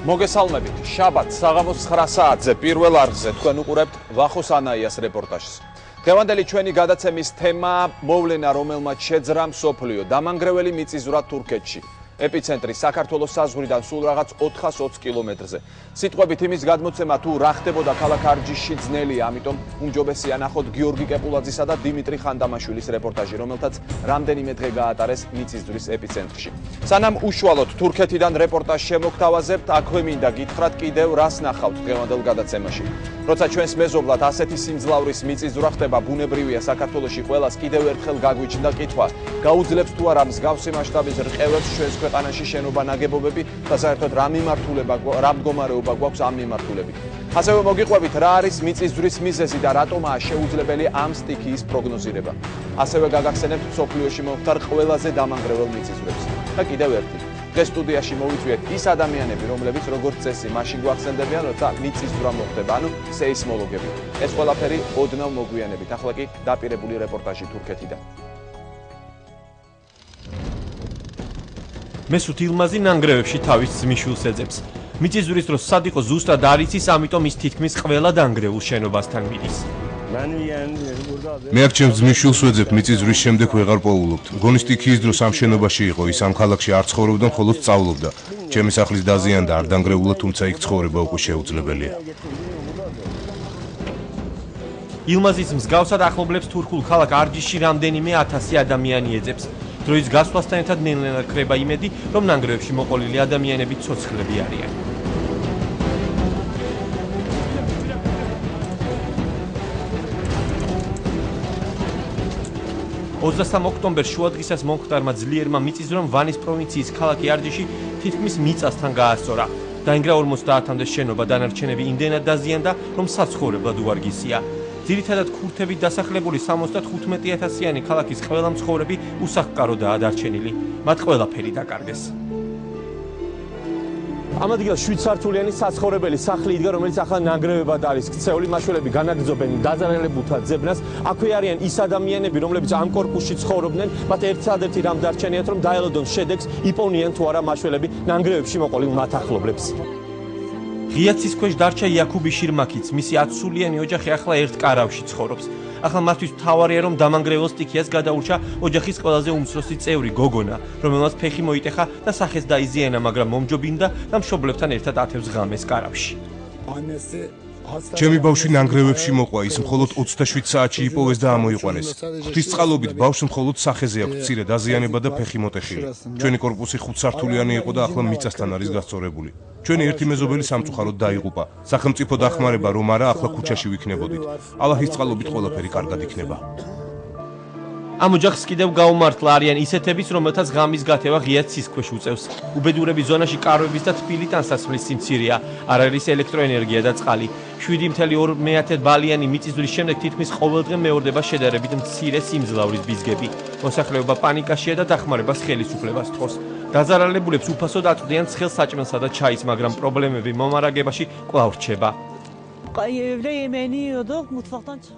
მოგესალმებით. შაბათ საღამოს 9 საათზე პირველ არხზე თქვენ უყურებთ ვახოს ანაიას რეპორტაჟს. დღევანდელი ჩვენი გადაცემის თემა მოვლენა, რომელმაც შეძრა მსოფლიო, დამანგრეველი მიწისძვრა თურქეთში. ეპიცენტრი საქართველოს საზღვრიდან სულ რაღაც 420 კილომეტრზე. სიტყვებით იმის გადმოცემა თუ რა ხდებოდა ქალაქ არჯიშში ძნელია, ამიტომ უმჯობესია ნახოთ გიორგი კეპულაძისა და დიმიტრი ხანდამაშვილის რეპორტაჟი, რომელთაც რამდენიმე დღე გაატარეს მიწისძვრის ეპიცენტრში. სანამ უშუალოდ თურქეთიდან რეპორტაჟს შემოგთავაზებთ, აქვე მინდა გითხრათ კიდევ რას ნახავთ დღევანდელ გადაცემაში. როცა ჩვენს მეზობლად ასეთი სიმძლავრის მიწისძვრა ხდება, ბუნებრივია საქართველოში ყველას კიდევ ერთხელ გაგვიჩნდა კითხვა, გაუძლებს თუ არა მსგავსი მასშტაბის რყევებს ჩვენს ქვეყანაში შენობა ნაგებობები და საერთოდ რა მდგომარეობა გვაქვს ამ მიმართულებით. ასევე მოგიყვებით, რა არის მიწისძვრის მიზეზი და რატომაა შეუძლებელი ამ სტიქიის პროგნოზირება. ასევე გაგახსენებთ მსოფლიოში მომხდარ ყველაზე დამანგრეველ მიწისძვრებს. და კიდევ ერთი. დღეს სტუდიაში მოვიწვიეთ ის ადამიანები, რომლებიც როგორც წესი მაშინ გვახსენდებიან, როცა მიწისძვრა მოხდება, ანუ სეისმოლოგები. ეს ყველაფერი ოდნავ მოგვიანებით. ახლა კი დაპირებული რეპორტაჟი თურქეთიდან. მესუთ ილმაზი ნანგრევებში თავის ძმისშვილს ეძებს. მიწისძვრის დროს სად იყო ზუსტად არ იცის, ამიტომ ის თითქმის ყველა დანგრეულ შენობასთან მიდის. მე აქ ჩემს ძმისშვილს ვეძებ, მიწისძვრის შემდეგ ვეღარ პოულობთ. მგონი სტიქიის დროს ამ შენობაში იყო, ის ამ ქალაქში არ ცხოვრობდა, მხოლოდ სწავლობდა. ჩემი სახლის დაზიანდა არ დანგრეულა, თუმცა იქ ცხოვრება უკვე შეუძლებელია. ილმაზის მსგავსად ახლობლებს თურქულ ქალაქ არჯიშში რამდენიმე 1000 ადამიანი ეძებს. დროის გასვლასთან ერთად ნელ-ნელა ქრება იმედი, რომ ნანგრევებში მოყოლილი ადამიანები ცოცხლები არიან. 23 ოქტომბერს შუადღისას მომხდარმა ძლიერმა მიწისძვრამ ვანის პროვინციის ქალაქი არჯიში თითქმის მიწასთან გაასწორა. დაინგრა 50-მდე შენობა, დანარჩენები იმდენად დაზიანდა, რომ საცხოვრებლად უარგისია. ძირითადად ქურთებით დასახლებული 75,000-იანი ქალაქის ყველა მცხოვრები უსახლკაროდაა დარჩენილი. მათ ყველაფერი დაკარგეს. ამ ადგილას 7 სართულიანი საცხოვრებელი სახლი იდგა, რომელიც ახლა ნანგრევებად არის ქცეული. მაშველები განაგრძობენ დაზარალებულთა ძებნას. აქვე არიან ის ადამიანები, რომლებიც ამ კორპუსში ცხოვრობდნენ. მათ ერთადერთი რამ დარჩენიათ, რომ დაელოდონ შედეგს, იპოვნიან თუ არა მაშველები ნანგრევებში მოყოლილ მათ ახლობლებს. ღიაცის ქვეშ დარჩა იაკუბი შირმაქიც, მისი 10 სულიანი ოჯახი ახლა ერთ კარავში ცხოვრობს. ახლა მათთვის მთავარია, რომ დამანგრეულ სტიქიას გადაურჩა ოჯახის ყველაზე უმცროსი წევრი გოგონა, რომელმაც ფეხი მოიტეხა და სახეს დაიზიანა, მაგრამ მომჯობინდა და მშობლებთან ერთად ათევს ღამეს კარავში. ჩემი ბავშვი ნანგრევებში მოყვა, ის მხოლოდ 27 საათში იპოვეს და ამოიყვანეს. ღვთისწყალობით ბავშვს მხოლოდ სახეზე აქვს მცირე დაზიანება და ფეხი მოტეხილი. ჩვენი კორპუსი 5 სართულიანი იყო და ახლა მიწასთან არის გასწორებული. ჩვენი ერთი მეზობელი სამწუხაროდ დაიღუპა. სახელმწიფო დახმარება რომ არა, ახლა ქუჩაში ვიქნებოდით. ალაჰის წყალობით ყველაფერი კარგად იქნება. ამ ოჯახს კიდევ გაუმართლა არიან ისეთებიც, რომელთაც ღამის გათევა ღიად ცის ქვეშ უწევს. უბედურების ზონაში კარვების და თბილი ტანსაცმლის სიმცირეა, არ არის ელექტროენერგია და წყალი. 7.2 ბალიანი მიწისძვრის შემდეგ თითქმის ყოველდღე მეორდება შედარებით მცირე სიმძლავრის ბიზგები. მოსახლეობა პანიკაშია და დახმარებას ხელისუფლებას თხოვს. დაზარალებულებს უფასოდ აწვდიან ცხელ საჭმელსა და ჩაის, მაგრამ პრობლემები მომარაგებაში კვლავ რჩება.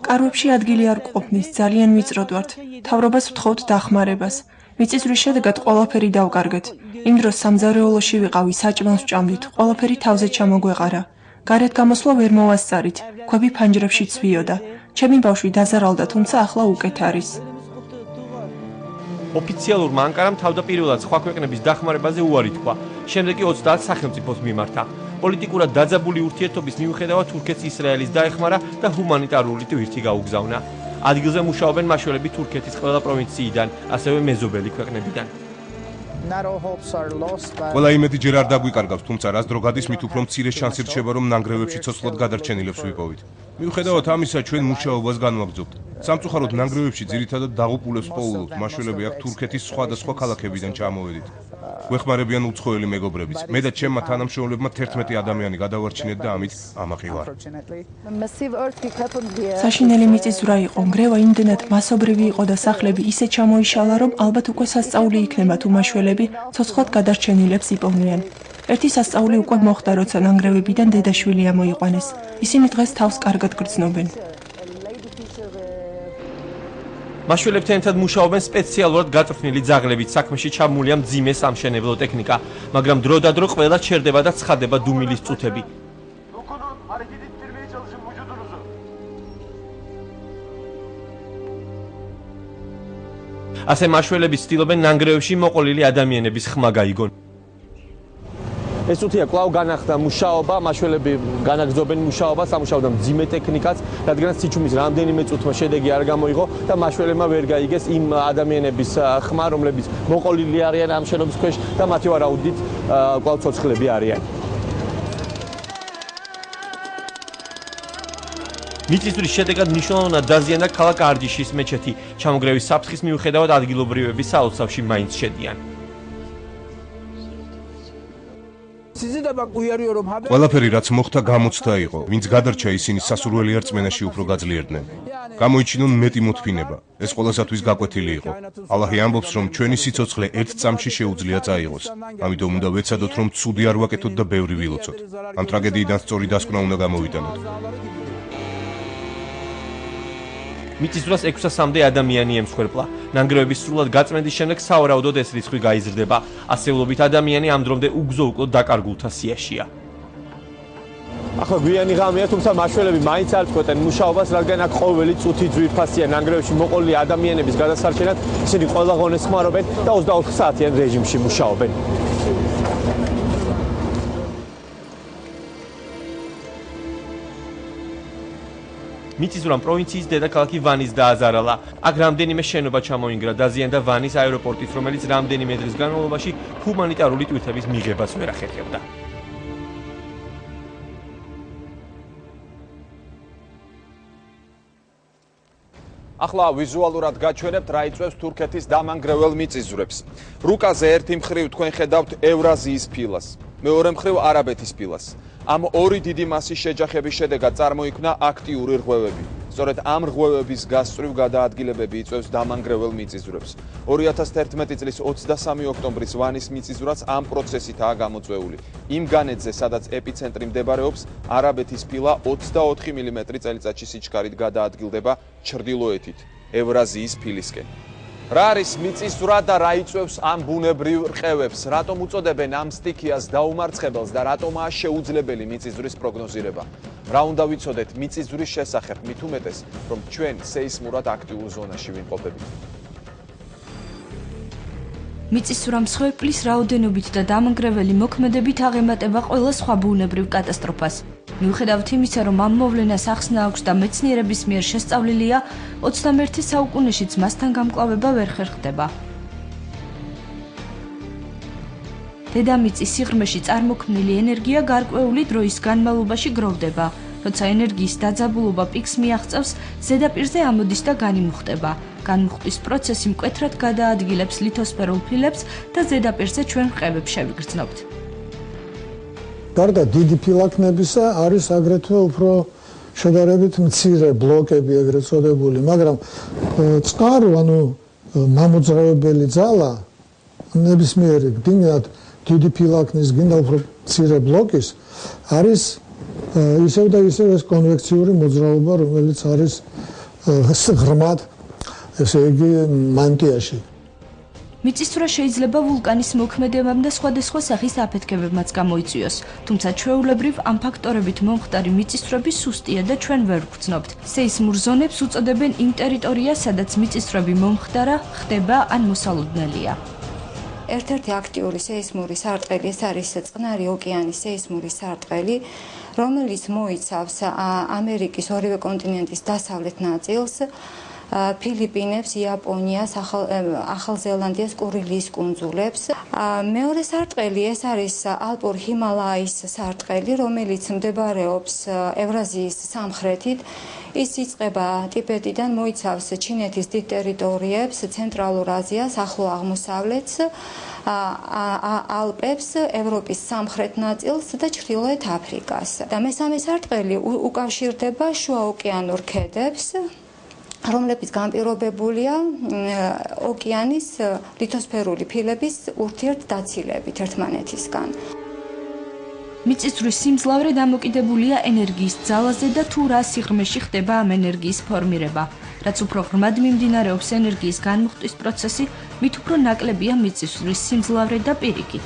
კარვებში ადგილი არ ყოფნის, ძალიან ვიწროდვართ. მთავრობას ვთხოვთ დახმარებას. მიწისძვრის შედეგად ყველაფერი დავკარგეთ. იმ დროს სამზარეულოში ვიყავი, საჭმელს ვჭამდით, ყველაფერი თავზე ჩამოგვეყარა. გარეთ გამოსვლა ვერ მოვასწარით, ქვები ფანჯრებში ცვიოდა. ჩემი ბავშვი დაზარალდა, თუმცა ახლა უკეთ არის. ოფიციალურმა ანკარამ თავდაპირველად სხვა ქვეყნების დახმარებაზე უარი თქვა. შემდეგ კი 30 სახელმწიფოს მიმართა. პოლიტიკურად დაძაბული ურთიერთობის მიუხედავად თურქეთს ისრაელის დაეხმარა და ჰუმანიტარული ტვირთი გაუგზავნა. ადგილზე მუშაობენ მაშველები თურქეთის ყველა პროვინციიდან, ასევე მეზობელი ქვეყნებიდან. ყველა იმედი ჯერ არ დაგვიკარგავს, თუმცა რაც დრო გადის, მით უფრო მცირე შანსი რჩება, რომ ნანგრევებში ცოცხლად გადარჩენილებს ვიპოვით. მიუხედავად ამისა, ჩვენ მუშაობას განვაგრძობთ. სამწუხაროდ ნანგრევებში ძირითადად დაღუპულებს პოულობთ, მაშველები აქ თურქეთის სხვადასხვა ქალაქებიდან ჩამოვედით. გვეხმარებიან უცხოელი მეგობრებიც. მე და ჩემმა თანამშრომლებმა 11 ადამიანი გადავარჩინეთ და ამით ამაყი ვარ. საშინელი მიწისძვრა იყო, ნგრევა იმდენად მასობრივი იყო და სახლები ისე ჩამოიშალა, რომ ალბათ უკვე სასწაული იქნება თუ მაშველები ცოცხლად გადარჩენილებს იპოვნიან. ერთი სასწაული უკვე მოხდა, როცა ნანგრევებიდან დედაშვილი ამოიყვანეს. ისინი დღეს თავს კარგად გრძნობენ. მაშველებთან ერთად მუშაობენ სპეციალურად გაწვრთნილი ძაღლებით, საქმეში ჩამულია მძიმე სამშენებლო ტექნიკა, მაგრამ დროდადრო ყველა ჩერდება და ცხადება დუმილის წუთები. ასე მაშველები ცდილობენ ნანგრევებში მოყოლილი ადამიანების ხმა გაიგონ. ეს წუთია კვლავ განახდა მუშაობა, მაშველები განაგრძობენ მუშაობას, ამუშავებენ მძიმე ტექნიკას, რადგანაც სიჩუმის რამდენიმე წუთმა შედეგი არ გამოიღო და მაშველებმა ვერ გაიგეს იმ ადამიანების ხმა, რომლებიც მოყოლილი არიან ამ შენობის ქვეშ და მათი ვარაუდით კვლავ ცოცხლები არიან. მიწისძვრის შედეგად მნიშვნელოვნად დაზიანდა ქალაქ არჯიშის მეჩეთი. ჩამოგრევის საფრთხის მიუხედავად ადგილობრივები საოცავში მაინც შედიან. ყველაფერი რაც მოხდა გამოცდა იყო, ვინც გადარჩა ისინი სასურველი რწმენაში უფრო გაძლიერდნენ. გამოიჩინონ მეტი მოთფინება. ეს ყველასათვის გაკვეთილი იყო. ალაჰი ამბობს, რომ ჩვენი სიცოცხლე ერთ წამში შეუძლია წაიღოს. ამიტომ უნდა ვეცადოთ, რომ ცუდი არ ვაკეთოთ და ბევრი ვილოცოთ. ამ ტრაგედიიდან სწორი დასკვნა უნდა გამოვიტანოთ. მიწისძვრას 600-მდე ადამიანი ემსხვერპლა. ნანგრევების სრულად გაწმენდის შემდეგ სავარაუდოდ ეს რიცხვი გაიზრდება. ასეულობით ადამიანი ამ დრომდე უგზო-უკვლოდ დაკარგულთა სიაშია. ახლა გვიანი ღამეა, თუმცა მაშველები მაინც არ წყვეტენ მუშაობას, რადგან აქ ყოველი წუთი ძვირფასია ნანგრევებში მოყოლილი ადამიანების გადასარჩენად. ისინი ყველა ღონეს ხმარობენ და 24 საათიან რეჟიმში მუშაობენ. მიწისძვრამ პროვინციის დედაქალაქი ვანის დააზარალა. აქ რამდენიმე შენობა ჩამოინგრა, დაზიანდა ვანის აეროპორტიც, რომელიც რამდენიმე დღის განმავლობაში ჰუმანიტარული ტვირთების მიღებას ვერ ახერხებდა. ახლა ვიზუალურად გაჩვენებთ რა იწვევს თურქეთის დამანგრევალ მიწისძვრებს. რუკაზე ერთი მხრივ თქვენ ხედავთ ევრაზიის ფილას, მეორე მხრივ არაბეთის ფილას. ამ ორი დიდი მასის შეჯახების შედეგად წარმოიქმნა აქტიური რღვევები. სწორედ ამ რღვევების გასწვრივ გადაადგილებები იწვევს დამანგრევალ მიწისძვრებს. 2011 წლის 23 ოქტომბრის ვანის მიწისძვრაც ამ პროცესითაა გამოწვეული. იმ განედზე, სადაც ეპიცენტრი მდებარეობს, არაბეთის ფილა 24 მმ წელიწადში სიჩქარით გადაადგილდება ჩრდილოეთით, ევრაზიის ფილისკენ. რა არის მიწისძვრა და რა იწვევს ამ ბუნებრივ რყევებს? რატომ უწოდებენ ამ სტიქიას დაუმარცხებელს და რატომაა შეუძლებელი მიწისძვრის პროგნოზირება? რა უნდა ვიცოდეთ მიწისძვრის შესახებ, მით უმეტეს, რომ ჩვენ სეისმურად აქტიურ ზონაში ვიმყოფებით. მიწისძვრა მსხვერპლის რაოდენობით და დამანგრეველი მოქმედებით აღემატება ყველა სხვა ბუნებრივ კატასტროფას. მიუხედავად იმისა, რომ ამ მოვლენას ახსნა აქვს და მეცნიერების მიერ შესწავლილია, 21 საუკუნეშიც მასთან გამკლავება ვერ ხერხდება. დედამიწის სიღრმეში წარმოქმნილი ენერგია გარკვეული დროის განმავლობაში გროვდება. როცა ენერგიის დაძაბულობა პიკს მიაღწევს, ზედაპირზე ამოდის და განიმუხტება. განმუხტვის პროცესი მკვეთრად გადაადგილებს ლითოსფერულ ფილებს და ზედაპირზე ჩვენ რყევებს შევიგრძნობთ. გარდა დიდი ფილაქნებისა არის აგრეთვე უფრო შედარებით მცირე ბლოკები ეგრეთ წოდებული, მაგრამ წყარო, ანუ მამოძრავებელი ძალა ნებისმიერი გდინად დიდი ფილაქნის გინდა უფრო მცირე ბლოკის არის ისევ და ისევ ეს კონვექციური მოძრაობა, რომელიც არის ღრმად, ესე იგი მანტიაში. მიწისძვრა შეიძლება ვულკანის მოქმედებამ და სხვადასხვა სახის აფეთქებებმაც გამოიწვიოს, თუმცა ჩვეულებრივ ამ ფაქტორებით მომხდარი მიწისძვრები სუსტია და ჩვენ ვერ ვგრძნობთ. სეისმურ ზონებს უწოდებენ იმ ტერიტორიას, სადაც მიწისძვრები მომხდარა, ხდება ან მოსალოდნელია. ერთ-ერთი აქტიური სეისმური სარტყელი ეს არის წყნარი ოკეანის სეისმური სარტყელი, რომელიც მოიცავს ამერიკის ორივე კონტინენტის დასავლეთ ნაწილს, ფილიპინებს, იაპონიას, ახალ ზელანდიას, კურილის კუნძულებს. მეორე სარტყელი ეს არის ალპურ ჰიმალაის სარტყელი, რომელიც მდებარეობს ევრაზიის სამხრეთით. ის იწყება ტიბეტიდან, მოიცავს ჩინეთის დიდ ტერიტორიებს, ცენტრალურ აზიას, ახლო აღმოსავლეთს, ალპებს, ევროპის სამხრეთ ნაწილს და ჩრდილოეთ აფრიკას. და მესამე სარტყელი უკავშირდება შუაოკეანურ ქედებს, რომლებიც განპირობებულია ოკეანის ლითოსფერული ფილების ურთიერთდაცილებით ერთმანეთისგან. მიწისძვრის სიმძლავრე დამოკიდებულია ენერგიის ძალაზე და თუ რა სიღრმეში ხდება ამ ენერგიის ფორმირება. რაც უფრო ღრმად მიმდინარეობს ენერგიის განმუხტვის პროცესი, მით უფრო ნაკლებია მიწისძვრის სიმძლავრე და პირიქით.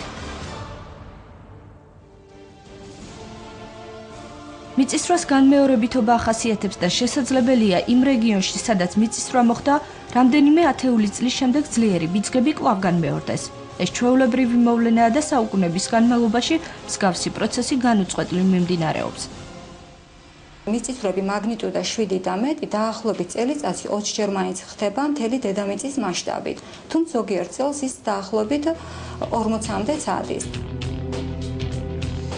მიწისძვრას განმეორებითობა ახასიათებს და შესაძლებელია იმ რეგიონში, სადაც მიწისძვრა მოხდა, რამდენიმე ათეული წლის შემდეგ ძლიერი ბიძგები კვლავ განმეორდეს. ეს ჩვეულებრივი მოვლენაა და საუკუნეების განმავლობაში მსგავსი პროცესი განუწყვეტლივ მიმდინარეობს. მიწისძვრები მაგნიტუდა 7 და მეტი დაახლოებით წელიწადში 20 ჯერ მაინც ხდება მთელი დედამიწის მასშტაბით, თუმცა ზოგიერთ წელს ის დაახლოებით 40-მდე ადის.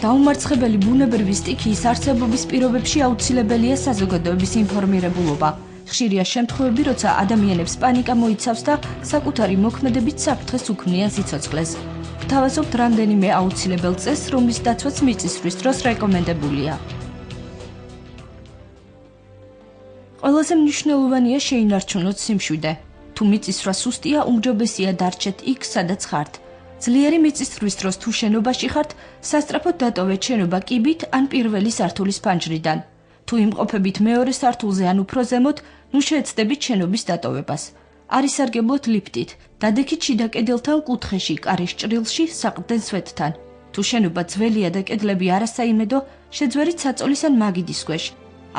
დაუმარცხებელი ბუნებრივი სტიქიის არსებობის პირობებში აუცილებელია საზოგადოების ინფორმირებულობა. ხშირია შემთხვევები, როცა ადამიანებს პანიკა მოიცავს და საკუთარი მოქმედებით საფრთხეს უქმნიან სიცოცხლეს. ვთავაზობთ რამდენიმე აუცილებელ წესს, რომლის დაცვაც მიწისძვრის დროს რეკომენდებულია. ყველაზე მნიშვნელოვანია შეინარჩუნოთ სიმშვიდე. თუ მიწისძვრა სუსტია, უმჯობესია დარჩეთ იქ, სადაც ხართ. ძლიერი მიწისძვრის დროს თუ შენობაში ხართ, სასწრაფოდ დატოვეთ შენობა კიბით ან პირველი სართულის ფანჯრიდან. თუ იმყოფებით მეორე სართულზე ან უფრო ზემოთ, ნუ შეეცდებით შენობის დატოვებას. არ ისარგებლოთ ლიფტით, დადექით შიდა კედელთან კუთხეში, კარის ჭრილში, საყრდენ სვეტთან. თუ შენობა ძველია და კედლები არასაიმედო, შეძვერით საწოლის ან მაგიდის ქვეშ.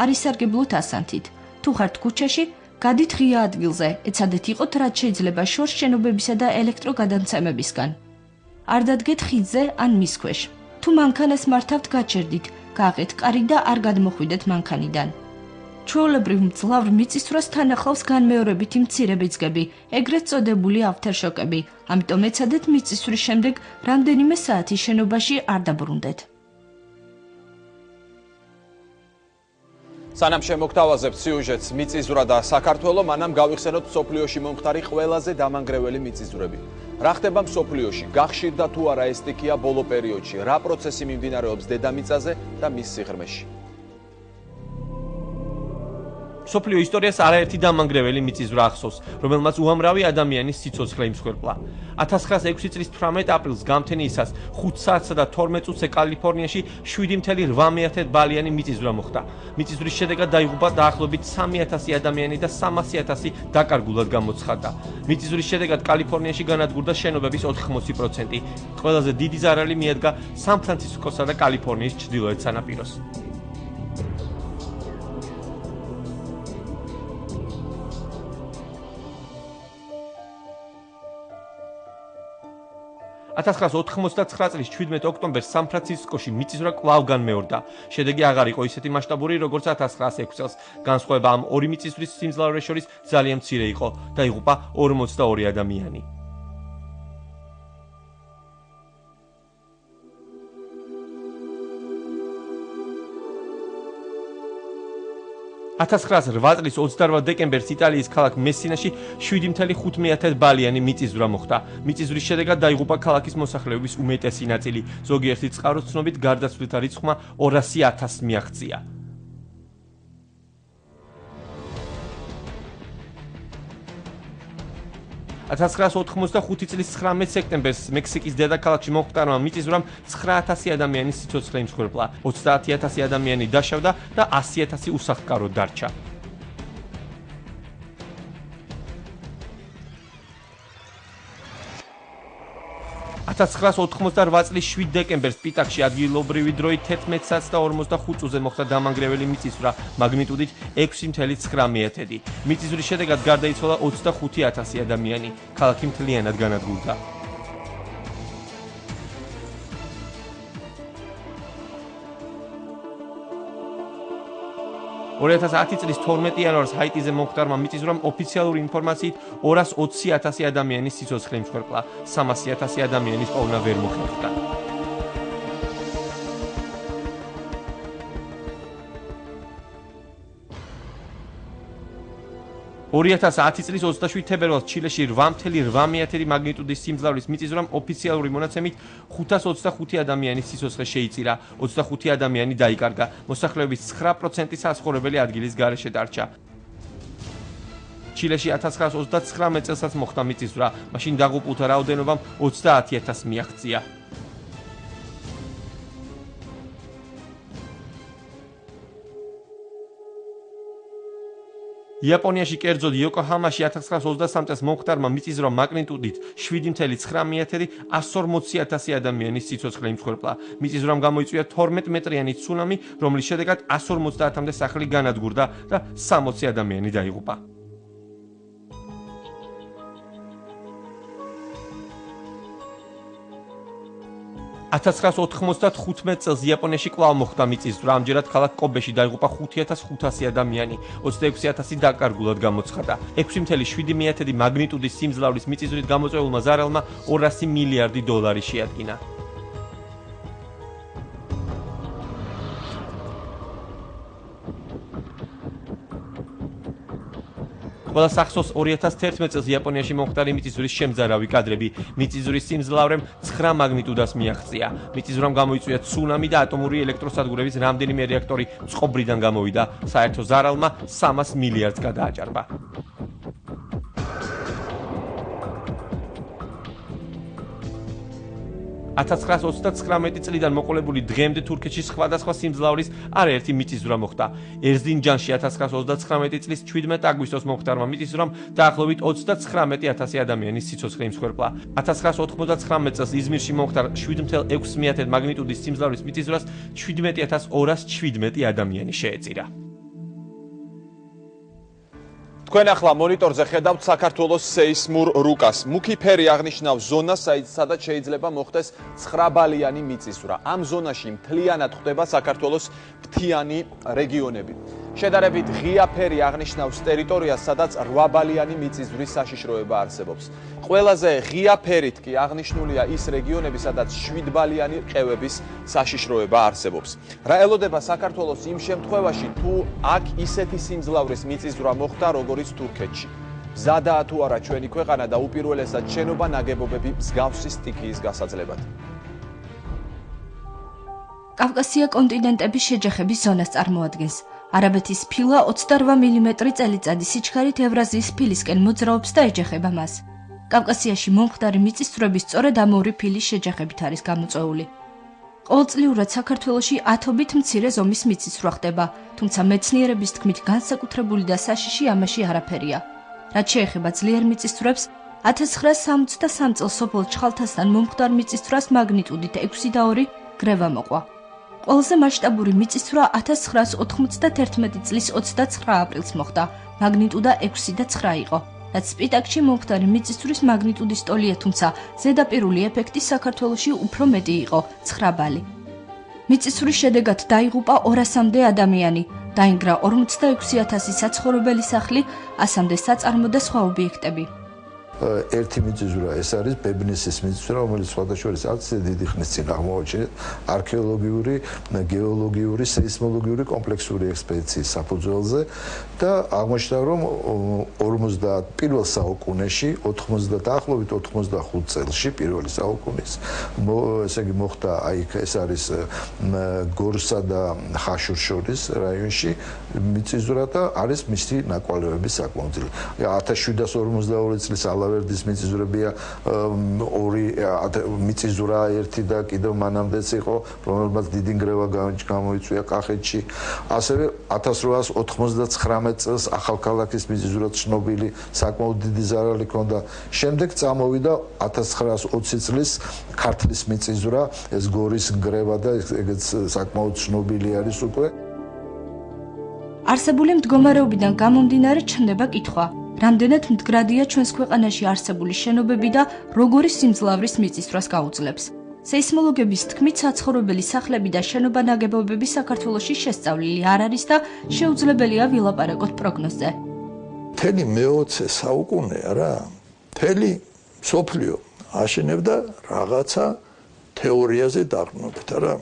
არ ისარგებლოთ ასანთით. თუ ხართ ქუჩაში, გადით ღია ადგილზე, ეცადეთ იყოთ რაც შეიძლება შორს შენობებისა და ელექტროგადამცემებისგან. არ დადგეთ ხიდზე ან მის ქვეშ. თუ მანქანას მართავთ, გაჩერდით, გააღეთ კარი და არ გადმოხვიდეთ მანქანიდან. ჩვეულებრივ მძლავრ მიწისძვრას თან ახლავს განმეორებითი მცირე ბიძგები, ეგრეთ წოდებული ავთერშოკები, ამიტომ ეცადეთ მიწისძვრის შემდეგ რამდენიმე საათი შენობაში არ დაბრუნდეთ. სანამ შემოგთავაზებთ სიუჟეტს მიწისძვრა და საქართველო, მანამ გავიხსენოთ მსოფლიოში მომხდარი ყველაზე დამანგრეველი მიწისძვრები. რა ხდება მსოფლიოში? გახშირდა თუ არა ეს სტიქია ბოლო პერიოდში? რა პროცესი მიმდინარეობს დედამიწაზე და მის სიღრმეში? მსოფლიო ისტორიას არაერთი დამანგრეველი მიწისძვრა ახსოვს, რომელმაც უამრავი ადამიანის სიცოცხლე იმსხვერპლა. 1906 წლის 18 აპრილს გამთენიისას 5 საათსა და 12 წუთზე კალიფორნიაში 7.8 ბალიანი მიწისძვრა მოხდა. მიწისძვრის შედეგად დაიღუპა დაახლოებით 3000 ადამიანი და 300.000 დაკარგულად გამოცხადდა. მიწისძვრის შედეგად კალიფორნიაში განადგურდა შენობების 80%. ყველაზე დიდი ზარალი მიადგა სან-ფრანცისკოსა და კალიფორნიის ჩრდილოეთ სანაპიროს. 1999 წლის 17 ოქტომბერს სან-ფრანცისკოში მიწისძვრა კვლავ განმეორდა. შედეგი აღარ იყო ისეთი მასშტაბური, როგორც 1906 წელს. განსხვავება ამ ორი მიწისძვრის სიმძლავრეს შორის ძალიან მცირე იყო. დაიღუპა 42 ადამიანი. 1908 წლის 28 დეკემბერს იტალიის ქალაქ მესინაში 7.5 ბალიანი მიწისძვრა მოხდა. მიწისძვრის შედეგად დაიღუპა ქალაქის მოსახლეობის უმეტესი ნაწილი. ზოგიერთი წყაროს ცნობით გარდაცვლილთა რიცხვმა 200.000 მიაღწია. $1985 წლის 19 სექტემბერს მექსიკის დედაქალაქში მომხდარმა მიწისძვრამ 9000 ადამიანის სიცოცხლე იმსხვერპლა, 30000 ადამიანი დაშავდა და 100.000 უსახლკარო დარჩა. $1988 წლის 7 დეკემბერს პიტაკში ადგილობრივი დროით 11:45 მოხდა დამანგრეველი მიწისძვრა მაგნიტუდით 6.9. მიწისძვრის შედეგად გარდაიცვალა 25.000 ადამიანი. ქალაქი მთლიანად განადგურდა. 2010 წლის 12 იანვარს ჰაიტიზე მომხდარმა მიწისძვრამ ოფიციალური ინფორმაციით 220.000 ადამიანის სიცოცხლე იმსხვერპლა, 300.000 ადამიანის პოვნა ვერ მოხერხდა. $2010 წლის 27 თებერვალს ჩილეში 8.8 მაგნიტუდის სიმძლავრის მიწისძვრამ ოფიციალური მონაცემით 525 ადამიანის სიცოცხლე შეიწირა, 25 ადამიანი დაიკარგა, მოსახლეობის 9% საცხოვრებელი ადგილის გარეშე დარჩა. ჩილეში 1939 წელსაც მოხდა მიწისძვრა, მაშინ დაღუპულთა რაოდენობამ 30.000 მიაღწია. იაპონიაში კერძოდ იოკოჰამაში 1923 წელს მომხდარმა მიწისძვრამ მაგნიტუდით 7.9 140,000 ადამიანის სიცოცხლე იმსხვერპლა. მიწისძვრამ გამოიწვია 12 მეტრიანი ცუნამი, რომლის შედეგად 150-მდე სახლი განადგურდა და 60 ადამიანი დაიღუპა. 1995 წელს იაპონიაში კვლავ მოხდა მიწისძვრა. ამჯერად ქალაქ კობეში დაიღუპა 5500 ადამიანი, 26000 დაკარგულად გამოცხადა. 6.7 მაგნიტუდის სიმძლავრის მიწისძვრით გამოწვეულმა ზარალმა 200 მილიარდი დოლარი შეადგინა. ყველა სახსოვს 2011 წელს იაპონიაში მომხდარი მიწისძვრის შემზარავი კადრები. მიწისძვრის სიმძლავრემ 9 მაგნიტუდას მიაღწია. მიწისძვრამ გამოიწვია ცუნამი და ატომური ელექტროსადგურების რამდენიმე რეაქტორი წყობრიდან გამოვიდა. საერთო ზარალმა 300 მილიარდს გადააჭარბა. $1929 წლიდან მოყოლებული დღემდე თურქეთში სხვადასხვა სიმძლავრის არაერთი მიწისძვრა მოხდა. ერზინჯანში 1929 წლის 17 აგვისტოს მომხდარმა მიწისძვრამ დაახლოებით 39000 ადამიანის სიცოცხლე იმსხვერპლა. 1999 წელს იზმირში მომხდარ 7.6 მაგნიტუდის სიმძლავრის მიწისძვრას 17217 ადამიანი შეეწირა. თქვენ ახლა მონიტორზე ხედავთ საქართველოს სეისმურ რუკას. მუქი ფერი აღნიშნავს ზონას, სადაც შეიძლება მოხდეს 9 ბალიანი მიწისძვრა. ამ ზონაში მთლიანად ხდება საქართველოს მთიანი რეგიონები. შედარებით ღია ფერი აღნიშნავს ტერიტორიას, სადაც 8 ბალიანი მიწისძვრის საშიშროება არსებობს. ყველაზე ღია ფერით კი აღნიშნულია ის რეგიონები, სადაც 7 ბალიანი ყევების საშიშროება არსებობს. რა ელოდება საქართველოს იმ შემთხვევაში, თუ აქ ისეთი სიმძლავრის მიწისძვრა მოხდა, როგორც თურქეთში. მზადაა თუ არა ჩვენი ქვეყანა და უპირველესად შენობა ნაგებობები მსგავსი სტიქიის გასაძლებლად. კავკასია კონტინენტების შეჯახების ზონას წარმოადგენს. არაბეთის ფილა 28 მმ წელიწადი სიჩქარით ევრაზიის ფილისკენ მოძრაობს და ეჯახება მას. კავკასიაში მომხდარი მიწისძვრები სწორედ ამ ორი ფილის შეჯახებით არის გამოწვეული. ყოველწლიურად საქართველოში ათობით მცირე ზომის მიწისძვრა ხდება, თუმცა მეცნიერების თქმით განსაკუთრებული და საშიში ამაში არაფერია. რაც შეეხება ძლიერ მიწისძვრებს, 1963 წელს სოფელ ჩხალთასთან მომხდარ მიწისძვრას მაგნიტუდით 6.2 გრევა მოყვა. ყველაზე მასშტაბური მიწისძვრა 1991 წლის 29 აპრილს მოხდა, მაგნიტუდა 6.9 იყო. რაც სპიტაკში მომხდარი მიწისძვრის მაგნიტუდის ტოლია, თუმცა ზედაპირული ეფექტი საქართველოში უფრო მეტი იყო, 9 ბალი. მიწისძვრის შედეგად დაიღუპა 200-მდე ადამიანი, დაინგრა 46000 საცხოვრებელი სახლი, 100-მდე საწარმო და სხვა ობიექტები. ერთი მიწისძვრა ეს არის ბებნისის მიწისძვრა, რომელიც სხვადასხვა არც დიდი ხნის წინ აღმოაჩინეს არქეოლოგიური, გეოლოგიური, სეისმოლოგიური კომპლექსური ექსპედიციის საფუძველზე და აღმოჩნდა, რომ 41 საუკუნეში, დაახლოებით 85 წელში, პირველი საუკუნის, ესე იგი მოხდა აი ეს არის გორსა და ხაშურს შორის რაიონში მიწისძვრა და არის მისი ნაკვალევების საკმაოდ. 1752 წლის ალავერდის მიწისძვრებია ორი მიწისძვრა ერთი და კიდევ მანამდეც იყო, რომელმაც დიდი ნგრევა გამოიწვია კახეთში. ასევე 1899 წელს ახალქალაქის მიწისძვრა ცნობილი საკმაოდ დიდი ზარალი ჰქონდა. შემდეგ წამოვიდა 1920 წლის ქართლის მიწისძვრა, ეს გორის ნგრევა და ეგეც საკმაოდ ცნობილი არის უკვე. არსებული მდგომარეობიდან გამომდინარე ჩნდება კითხვა: რამდენად მდგრადია ჩვენს ქვეყანაში არსებული შენობები და როგორი სიმძლავრის მიწისძვრას გაუძლებს? სეისმოლოგების თქმით, საცხოვრებელი სახლები და შენობა ნაგებობები საქართველოში შესწავლილი არ არის და შეუძლებელია ვილაპარაკოთ პროგნოზზე. მთელი მე-20 საუკუნე რა, მთელი მსოფლიო აშენებდა რაღაცა თეორიაზე დაყრდნობით რა,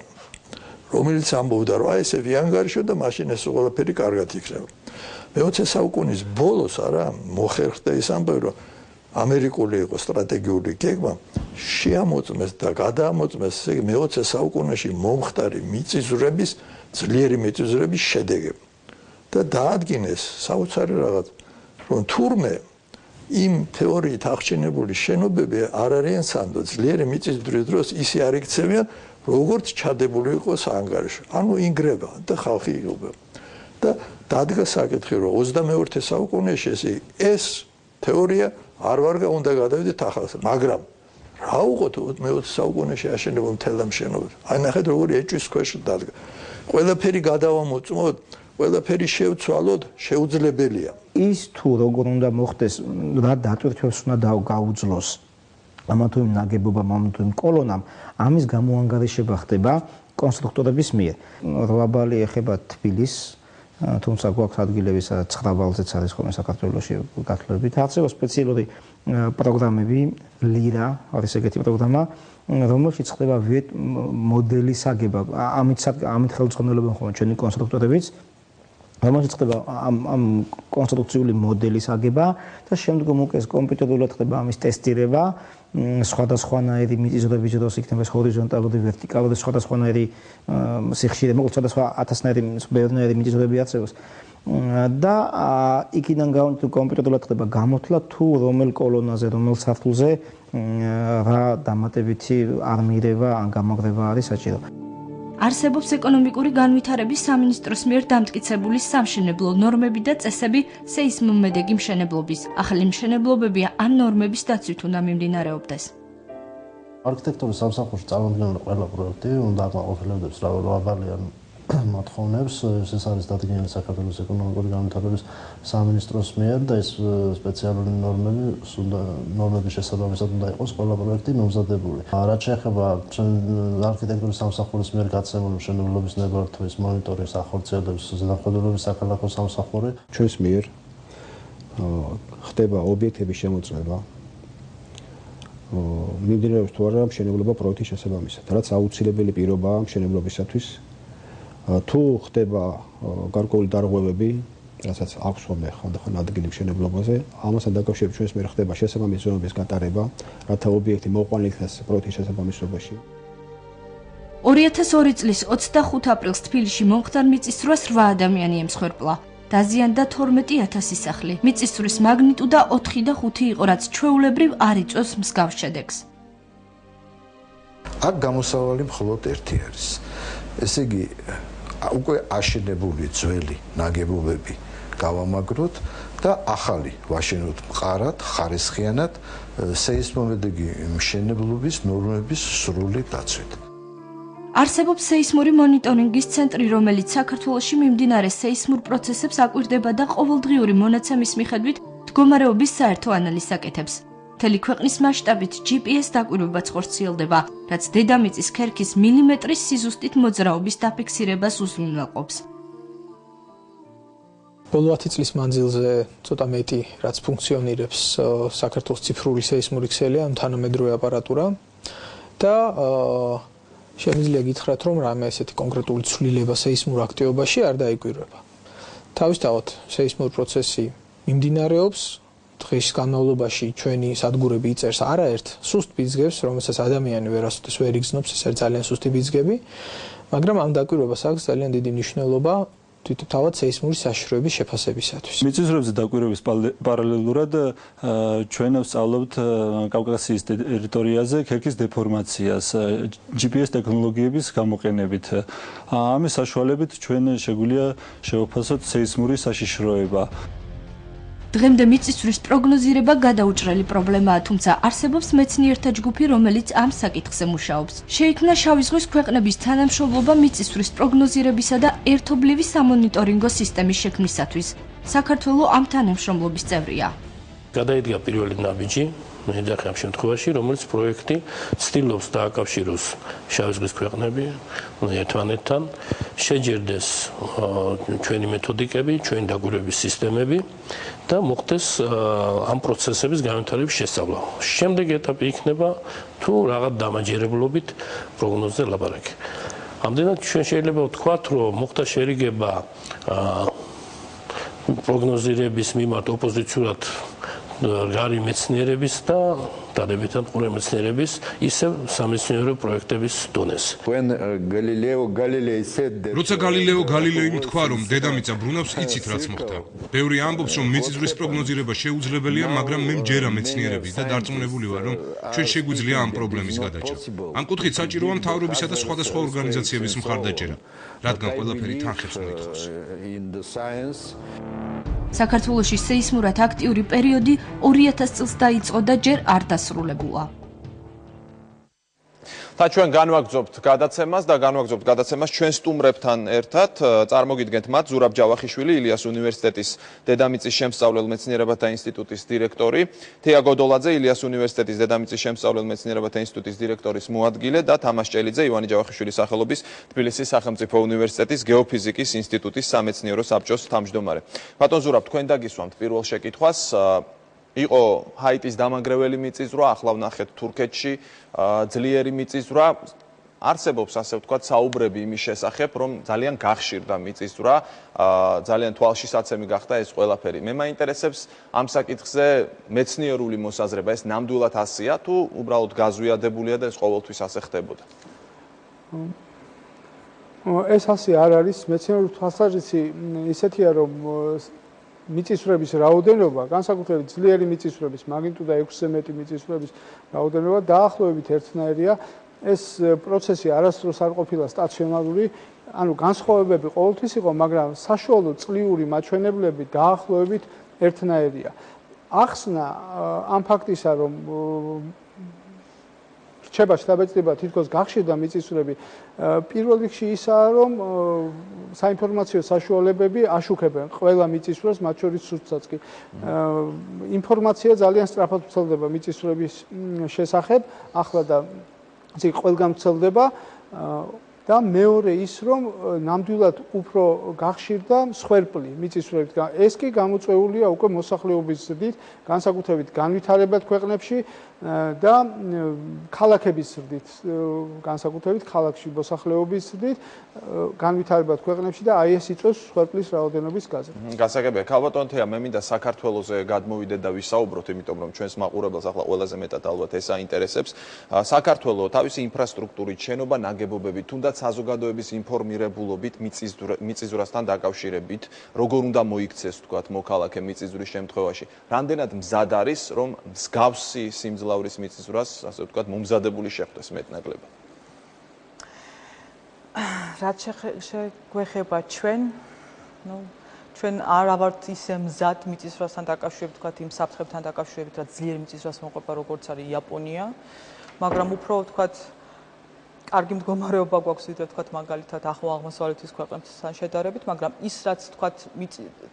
რომელიც ამბობდა, რომ აი ესე ვიანგარიშო და მაშინ ეს ყველაფერი კარგად იქნება. მე-20 საუკუნის ბოლოს არა მოხერხდა ის ამბავი, რომ ამერიკული იყო სტრატეგიული გეგმა შეამოწმეს და გადაამოწმეს მე-20 საუკუნეში მომხდარი მიწისძვრების, ძლიერი მიწისძვრების შედეგები და დაადგინეს საოცარი რაღაც, რომ თურმე იმ თეორიით აღჩენებული შენობები არ არიან სანდო ძლიერი მიწისძვრის დროს ისე არ იქცევიან, როგორც ჩადებული იყო საანგარიშო. ანუ ინგრება და ხალხი იღუპება. და დადგა საკითხი, რომ 22 საუკუნეში ეს თეორია არ უნდა გადავიდეთ ახალს, მაგრამ რა უყოთ მე-20 საუკუნეში აშენებულ მთელ ამ შენობებს. აი ნახეთ როგორი ეჭვის ქვეშ დადგა. ყველაფერი გადავამოწმოთ, ყველაფერი შევცვალოთ, შეუძლებელია. ის თუ როგორ უნდა მოხდეს, რა დატვირთვებს უნდა გაუძლოს ამა თუ იმ ნაგებობამ, ამა თუ იმ კოლონამ, ამის გამოანგარიშება ხდება კონსტრუქტორების მიერ. 8 ბალი ეხება თბილისს, თუმცა გვაქვს ადგილები, სადაც 9 ბალზეც არის ხოლმე საქართველოში გათვლებით. არსებობს სპეციალური პროგრამები, ლირა არის ეგეთი პროგრამა, რომელშიც ხდება მოდელის აგება. ამით ხელმძღვანელობენ ხოლმე ჩვენი კონსტრუქტორებიც, რომელშიც ხდება ამ კონსტრუქციული მოდელის აგება და შემდგომ უკვე კომპიუტერულად ხდება ამის ტესტირება, სხვადასხვანაირი მიწისძვრების დროს იქნება ჰორიზონტალური, ვერტიკალური, სხვადასხვანაირი სიხშირე, მოკლედ სხვადასხვა ათასნაირი, ბევრნაირი მიწისძვრები არსებობს. და იქიდან გამომდინარე კომპიუტერულად ხდება გამოთვლა თუ რომელ კოლონაზე, რომელ სართულზე რა დამატებითი არმირება ან გამაგრება არის საჭირო. არსებობს ეკონომიკური განვითარების სამინისტროს მიერ დამტკიცებული სამშენებლო ნორმები და წესები სეისმომედეგი მშენებლობის. ახალი მშენებლობები ამ ნორმების დაცვით უნდა მიმდინარეობდეს. არქიტექტურის სამსახურში წარმოქმნილი ყველა პროექტი უნდა აკმაყოფილებს რავალიან მოთხოვნებს. ეს არის დადგენილი საქართველოს ეკონომიკური განვითარების სამინისტროს მიერ და ეს სპეციალური ნორმების შესაბამისად უნდა იყოს ყველა პროექტი მომზადებული. რაც შეეხება არქიტექტურის სამსახურის მიერ გაცემული მშენებლობის ნებართვის მონიტორინგს, ახორციელებს ზედამხედველობის საქალაქო სამსახური. ჩვენს მიერ ხდება ობიექტების შემოწმება. მიმდინარეობს თუ არა მშენებლობა პროექტის შესაბამისად, რაც აუცილებელი პირობაა მშენებლობისათვის. თუ ხდება გარკვეული დარღვევები, რასაც აქვს ხოლმე ხანდახან ადგილი მშენებლობაზე, ამასთან დაკავშირებით ჩვენს მიერ ხდება შესაბამისი ზონების გატარება, რათა ობიექტი მოყვანილ იქნას პროექტის შესაბამისობაში. 2002 წლის 25 აპრილს თბილისში მომხდარ მიწისძვრას 8 ადამიანი ემსხვერპლა. დაზიანდა 12000 სახლი. მიწისძვრის მაგნიტუდა 4 და 5 იყო, რაც ჩვეულებრივ არ იწვევს მსგავს შედეგს. აქ გამოსავალი მხოლოდ ერთი არის. ესე იგი უკვე აშენებული ძველი ნაგებობები გავამაგროთ და ახალი ვაშენოთ მყარად, ხარისხიანად, სეისმომედეგი მშენებლობის ნორმების სრული დაცვით. არსებობს სეისმური მონიტორინგის ცენტრი, რომელიც საქართველოში მიმდინარე სეისმურ პროცესებს აკვირდება და ყოველდღიური მონაცემის მიხედვით მდგომარეობის საერთო ანალიზს აკეთებს. მთელი ქვეყნის მასშტაბით GPS დაკვირვებაც ხორციელდება, რაც დედამიწის ქერქის მილიმეტრის სიზუსტით მოძრაობის დაფიქსირებას უზრუნველყოფს. ბოლო 10 წლის მანძილზე ცოტა მეტი, რაც ფუნქციონირებს საქართველოს ციფრული სეისმური ქსელი, ამ თანამედროვე აპარატურა და შემიძლია გითხრათ, რომ რამე ესეთი კონკრეტული ცვლილება სეისმურ აქტივობაში არ დაიკვირვება. თავისთავად სეისმური პროცესი მიმდინარეობს. დღის განმავლობაში ჩვენი სადგურები იწერს არაერთ სუსტ ბიძგებს, რომელსაც ადამიანი ვერასოდეს ვერ იგრძნობს, ეს არის ძალიან სუსტი ბიძგები, მაგრამ ამ დაკვირვებას აქვს ძალიან დიდი მნიშვნელობა თვითთავად სეისმური საშიშროების შეფასებისათვის. მიწისძვრებზე დაკვირვების პარალელურად ჩვენ ვსწავლობთ კავკასიის ტერიტორიაზე ქერქის დეფორმაციას GPS ტექნოლოგიების გამოყენებით. ამის საშუალებით ჩვენ შეგვიძლია შევაფასოთ სეისმური საშიშროება. დღემდე მიწისძვრის პროგნოზირება გადაუჭრელი პრობლემაა, თუმცა არსებობს მეცნიერთა ჯგუფი, რომელიც ამ საკითხზე მუშაობს. შეიქმნა შავი ზღვის ქვეყნების თანამშრომლობა მიწისძვრის პროგნოზირებისა და ერთობლივი სამონიტორინგო სისტემის შექმნისათვის. საქართველო ამ თანამშრომლობის წევრია. გადაიდგა პირველი ნაბიჯი მეძახი ამ შემთხვევაში, რომელიც პროექტი ცდილობს დააკავშიროს შავი ზღვის ქვეყნები ერთმანეთთან, შეჯერდეს ჩვენი მეთოდიკები, ჩვენი დაკვირვების სისტემები და მოხდეს ამ პროცესების განვითარების შესწავლა. შემდეგი ეტაპი იქნება თუ რაღაც დამაჯერებლობით პროგნოზზე ლაპარაკი. ამდენად ჩვენ შეიძლება ვთქვათ, რომ მოხდა შერიგება პროგნოზირების მიმართ ოპოზიციურად გარი მეცნიერების და დადებითად ყურე მეცნიერების ისევ სამეცნიერო პროექტების დონეს. როცა გალილეო გალილეიმ თქვა, რომ დედამიწა ბრუნავს, იცით რაც მოხდა. ბევრი ამბობს, რომ მიწისძვრის პროგნოზირება შეუძლებელია, მაგრამ მე მჯერა მეცნიერების და დარწმუნებული ვარ, რომ ჩვენ შეგვიძლია ამ პრობლემის გადაჭრა. ამ კუთხით საჭიროა მთავრობისა და სხვადასხვა ორგანიზაციების მხარდაჭერა, რადგან ყველაფერი თანხებს მოითხოვს. საქართველოში სეისმურად აქტიური პერიოდი 2000 წელს დაიწყო და ჯერ არ დასრულებულა. და ჩვენ განვაგრძობთ გადაცემას ჩვენ სტუმრებთან ერთად. წარმოგიდგენთ მათ ზურაბ ჯავახიშვილი, ილიას უნივერსიტეტის დედამიწის შემსწავლელ მეცნიერებათა ინსტიტუტის დირექტორი, თეა გოდოლაძე, ილიას უნივერსიტეტის დედამიწის შემსწავლელ მეცნიერებათა ინსტიტუტის დირექტორის მოადგილე და თამაშ ჭელიძე, ივანე ჯავახიშვილის სახელობის თბილისის სახელმწიფო უნივერსიტეტის გეოფიზიკის ინსტიტუტის სამეცნიერო საბჭოს თავმჯდომარე. ბატონ ზურაბ, თქვენ დაგისვამთ პირველ შეკითხვას. იყო ჰაიტის დამანგრეველი მიწისძვრა, ახლა ვნახეთ თურქეთში ძლიერი მიწისძვრა. არსებობს ასე ვთქვათ საუბრები იმის შესახებ, რომ ძალიან გახშირდა მიწისძვრა, ძალიან თვალშისაცემი გახდა ეს ყველაფერი. მე მაინტერესებს ამ საკითხზე მეცნიერული მოსაზრება, ეს ნამდვილად ასეა თუ უბრალოდ გაზვიადებულია და ეს ყოველთვის ასე ხდებოდა? ეს ასე არ არის, მეცნიერული თვალსაზრისი ისეთია, რომ მიწისძვრების რაოდენობა, განსაკუთრებით ძლიერი მიწისძვრების, მაგნიტუდა 6-ზე მეტი მიწისძვრების რაოდენობა დაახლოებით ერთნაირია. ეს პროცესი არასდროს არ ყოფილა სტაციონარული, ანუ განსხვავებები ყოველთვის იყო, მაგრამ საშუალო წლიური მაჩვენებლები დაახლოებით ერთნაირია. ახსნა ამ ფაქტისა, რომ რჩება შთაბეჭდება თითქოს გახშირდა მიწისძვრები, პირველ რიგში ისაა, რომ საინფორმაციო საშუალებები აშუქებენ ყველა მიწისძვრას, მათ შორის სუსტსაც კი. ინფორმაცია ძალიან სწრაფად ვრცელდება მიწისძვრების შესახებ, ახლა და ყველგან ვრცელდება და მეორე ის, რომ ნამდვილად უფრო გახშირდა მსხვერპლი მიწისძვრებით. ეს კი გამოწვეულია უკვე მოსახლეობის ზრდით, განსაკუთრებით განვითარებად ქვეყნებში და ქალაქების ზრდით, განსაკუთრებით ქალაქში მოსახლეობის ზრდით, განვითარებად ქვეყნებში და აი ეს იწვევს მსხვერპლის რაოდენობის გაზრდას. გასაგებია, ქალბატონ თეა, მე მინდა საქართველოზე გადმოვიდეთ და ვისაუბროთ, იმიტომ რომ ჩვენს მაყურებელს ახლა ყველაზე მეტად ალბათ ეს აინტერესებს. საქართველო თავისი ინფრასტრუქტურით, შენობა ნაგებობებით, თუნდაც საზოგადოების ინფორმირებულობით მიწისძვრასთან დაკავშირებით, როგორ უნდა მოიქცეს თქვათ მოქალაქე მიწისძვრის შემთხვევაში, რამდენად მზად არის, რომ მსგავსი სიმძლავრის მიწისძვრას, ასე ვთქვათ, მომზადებული შეხვდეს მეტნაკლებად. რაც შეგვეხება ჩვენ არ ვართ ისე მზად მიწისძვრასთან დაკავშირებით, თქვათ იმ საფრთხებთან დაკავშირებით, რაც ძლიერ მიწისძვრას მოყვება, როგორც არის იაპონია, მაგრამ უფრო თქვათ კარგი მდგომარეობა გვაქვს ვიდრე თქვათ მაგალითად ახლო აღმოსავლეთის ქვეყნებთან შედარებით, მაგრამ ის რაც თქვათ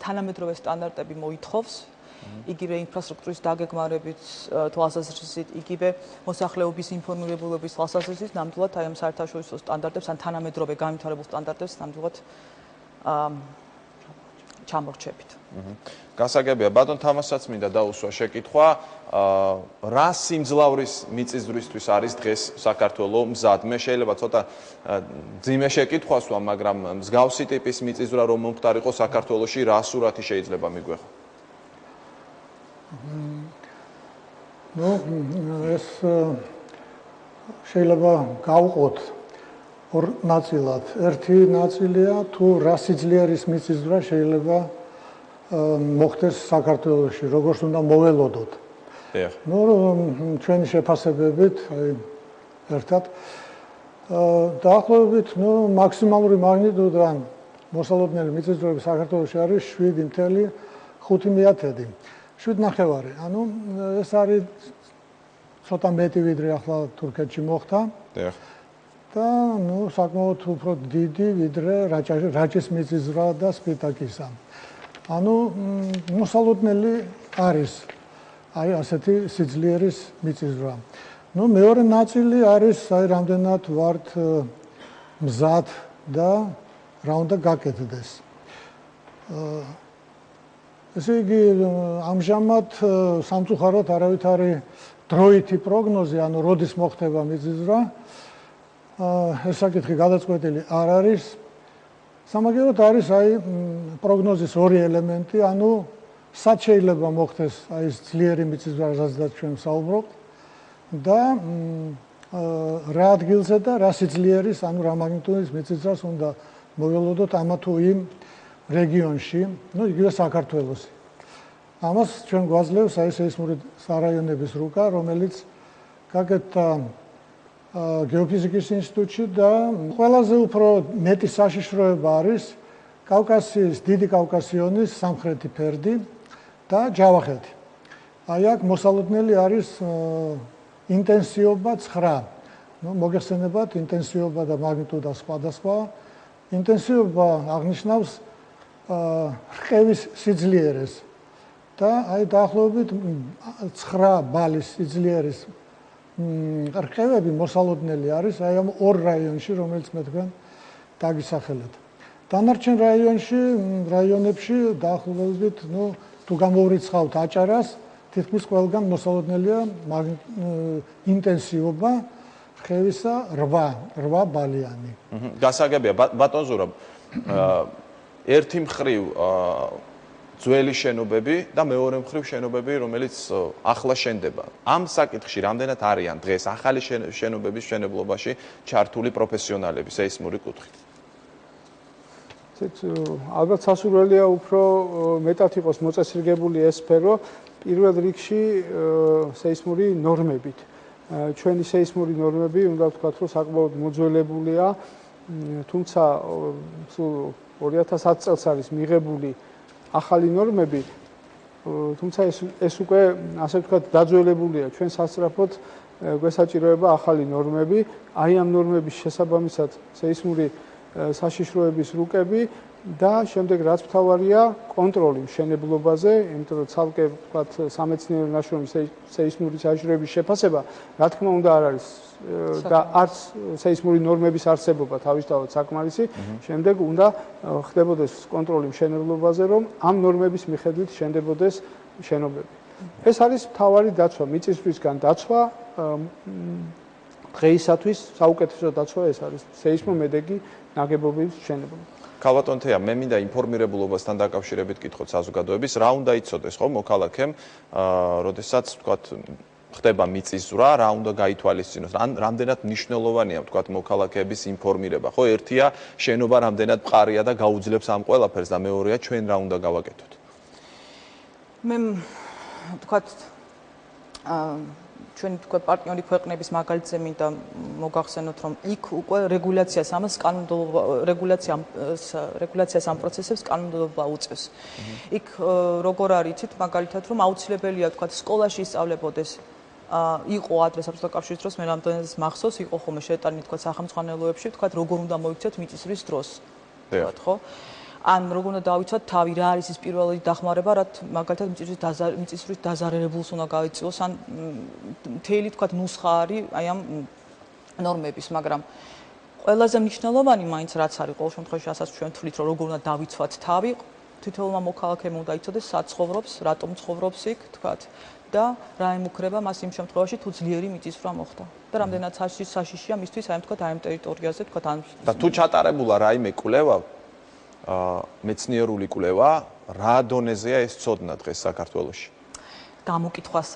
თანამედროვე სტანდარტები მოითხოვს, იგივე ინფრასტრუქტურის დაგეგმარებით თვალსაზრისით, იგივე მოსახლეობის ინფორმირებულობის თვალსაზრისით, ნამდვილად აი ამ საერთაშორისო სტანდარტებს ან თანამედროვე განვითარებულ სტანდარტებს ნამდვილად ჩამორჩებით. გასაგებია, ბატონ თამასაც მინდა დაუსვა შეკითხვა, რა სიმძლავრის მიწისძვრისთვის არის დღეს საქართველო მზად? მე შეიძლება ცოტა ძიმე შეკითხვას ვამ, მაგრამ მსგავსი ტიპის მიწისძვრა რომ მომხდარიყო საქართველოში, რა სურათი შეიძლება მიგვეხო? ეს შეიძლება გავყოთ ორ ნაწილად. ერთი ნაწილია თუ რა სიძლიერის მიწისძვრა შეიძლება მოხდეს საქართველოში, როგორც უნდა მოველოდოთ. ჩვენი შეფასებებით, ერთად დაახლოებით მაქსიმალური მაგნიტუდა მოსალოდნელი მიწისძვრების საქართველოში არის 7.5. 7.5. ანუ ეს არის ცოტა მეტი ვიდრე ახლა თურქეთში მოხდა. და საკმაოდ უფრო დიდი ვიდრე რაჭის მიწისძვრა და სპიტაკისა. ანუ მოსალოდნელი არის აი ასეთი სიძლიერის მიწისძვრა. მეორე ნაწილი არის აი რამდენად ვართ მზად და რა უნდა გაკეთდეს. ესე იგი ამჟამად სამწუხაროდ არავითარი დროითი პროგნოზი, ანუ როდის მოხდება მიწისძვრა, ეს საკითხი გადაწყვეტილი არ არის. სამაგიეროდ არის აი პროგნოზის ორი ელემენტი, ანუ სად შეიძლება მოხდეს აი ეს ძლიერი მიწისძვრა, რაზეც ჩვენ საუბრობთ და რა ადგილზე და რა სიძლიერის, ანუ რა მაგნიტუდის მიწისძვრას უნდა მოველოდოთ ამა თუ იმ რეგიონში, ну იგივე საქართველოსი. ამას ჩვენ გვაძლევს აი სეისმური სარაიონების რუკა, რომელიც გაკეთდა გეოფიზიკის ინსტიტუტში და ყველაზე უფრო მეტი საშიშროება არის კავკასიის, დიდი კავკასიონის სამხრეთი ფერდი და ჯავახეთი. აი აქ მოსალოდნელი არის ინტენსივობა 9. მოგეხსენებათ, ინტენსივობა და მაგნიტუდა სხვადასხვა. ინტენსივობა აღნიშნავს რყევის სიძლიერეს და აი დაახლოებით 9 ბალის სიძლიერის რყევები მოსალოდნელი არის აი ამ ორ რაიონში, რომელიც მე თქვენ დაგისახელეთ. დანარჩენ რაიონებში დაახლოებით, თუ გამოვრიცხავთ აჭარას, თითქმის ყველგან მოსალოდნელია ინტენსივობა რყევისა 8 ბალიანი. გასაგებია ბატონ ზურაბ, ერთი მხრივ ძველი შენობები და მეორე მხრივ შენობები, რომელიც ახლა შენდება. ამ საკითხში რამდენად არიან დღეს ახალი შენობების მშენებლობაში ჩართული პროფესიონალები სეისმური კუთხით? ალბათ სასურველია უფრო მეტად იყოს მოწესრიგებული ეს სფერო პირველ რიგში სეისმური ნორმებით. ჩვენი სეისმური ნორმები, უნდა ვთქვათ, რომ საკმაოდ მოძველებულია, თუმცა 2010 წელს არის მიღებული ახალი ნორმები, თუმცა ეს უკვე ასე ვთქვათ დაძველებულია. ჩვენ სასწრაფოდ გვესაჭიროება ახალი ნორმები, აი ამ ნორმების შესაბამისად სეისმური საშიშროების რუკები და შემდეგ რაც მთავარია კონტროლი მშენებლობაზე, იმიტომ რომ ცალკე ვთქვათ სამეცნიერო ნაშრომი სეისმური საშიშროების შეფასება, რა თქმა უნდა არ არის და არც სეისმური ნორმების არსებობა თავისთავად საკმარისი, შემდეგ უნდა ხდებოდეს კონტროლი მშენებლობაზე, რომ ამ ნორმების მიხედვით შენდებოდეს შენობები. ეს არის მთავარი დაცვა, მიწისძვრისგან დაცვა, დღეისათვის საუკეთესო დაცვა ეს არის სეისმომედეგი ნაგებობის მშენებლობა. ქალბატონ თეა, მე მინდა ინფორმირებულობასთან დაკავშირებით კითხოთ საზოგადოების, რა უნდა იცოდეს ხო მოქალაქემ, როდესაც ვთქვათ ხდება მიწისძვრა, რა უნდა გაითვალისწინოს, რამდენად მნიშვნელოვანია ვთქვათ მოქალაქეების ინფორმირება, ხო? ერთია შენობა რამდენად მყარია და გაუძლებს ამ ყველაფერს და მეორეა ჩვენ რა უნდა გავაკეთოთ. მე ვთქვათ ჩვენი თქვენ პარტნიორი ქვეყნების მაგალითზე მინდა მოგახსენოთ, რომ იქ უკვე რეგულაციას ამას რეგულაციას ამ პროცესებს კანონმდებლობა უწევს. იქ როგორ არის იცით, მაგალითად, რომ აუცილებელია თქვათ სკოლაში ისწავლებოდეს იყო ადრეს აბსოლუტურ კავშირის დროს მე რამდენადაც მახსოვს, იყო ხოლმე შეტანილი თქვათ სახელმწიფოებში, თქვათ როგორ უნდა მოიქცეთ მიწისძვრის დროს. თქვათ ხო? ან როგორ უნდა დავიცვათ თავი რა არის ის პირველი დახმარება, რაც მაგალითად მიწისძვრის დაზარალებულს უნდა გაიწიოს, ან მთელი თქვათ ნუსხა არის აი ამ ნორმების, მაგრამ ყველაზე მნიშვნელოვანი მაინც რაც არის ყოველ შემთხვევაში, რასაც ჩვენ ვთვლით, რომ როგორ უნდა დავიცვათ თავი, თითოეულმა მოქალაქემ უნდა იცოდეს, სად ცხოვრობს, რატომ ცხოვრობს იქ, თქვათ და რა ემუქრება მას იმ შემთხვევაში, თუ ძლიერი მიწისძვრა მოხდა. და რამდენად საშიშია მისთვის აი თქვათ აი ამ ტერიტორიაზე, თქვათ ან და თუ ჩატარებულა რაიმე კვლევა მეცნიერული კვლევა, რა დონეზეა ეს ცოდნა დღეს საქართველოში? გამოკითხვას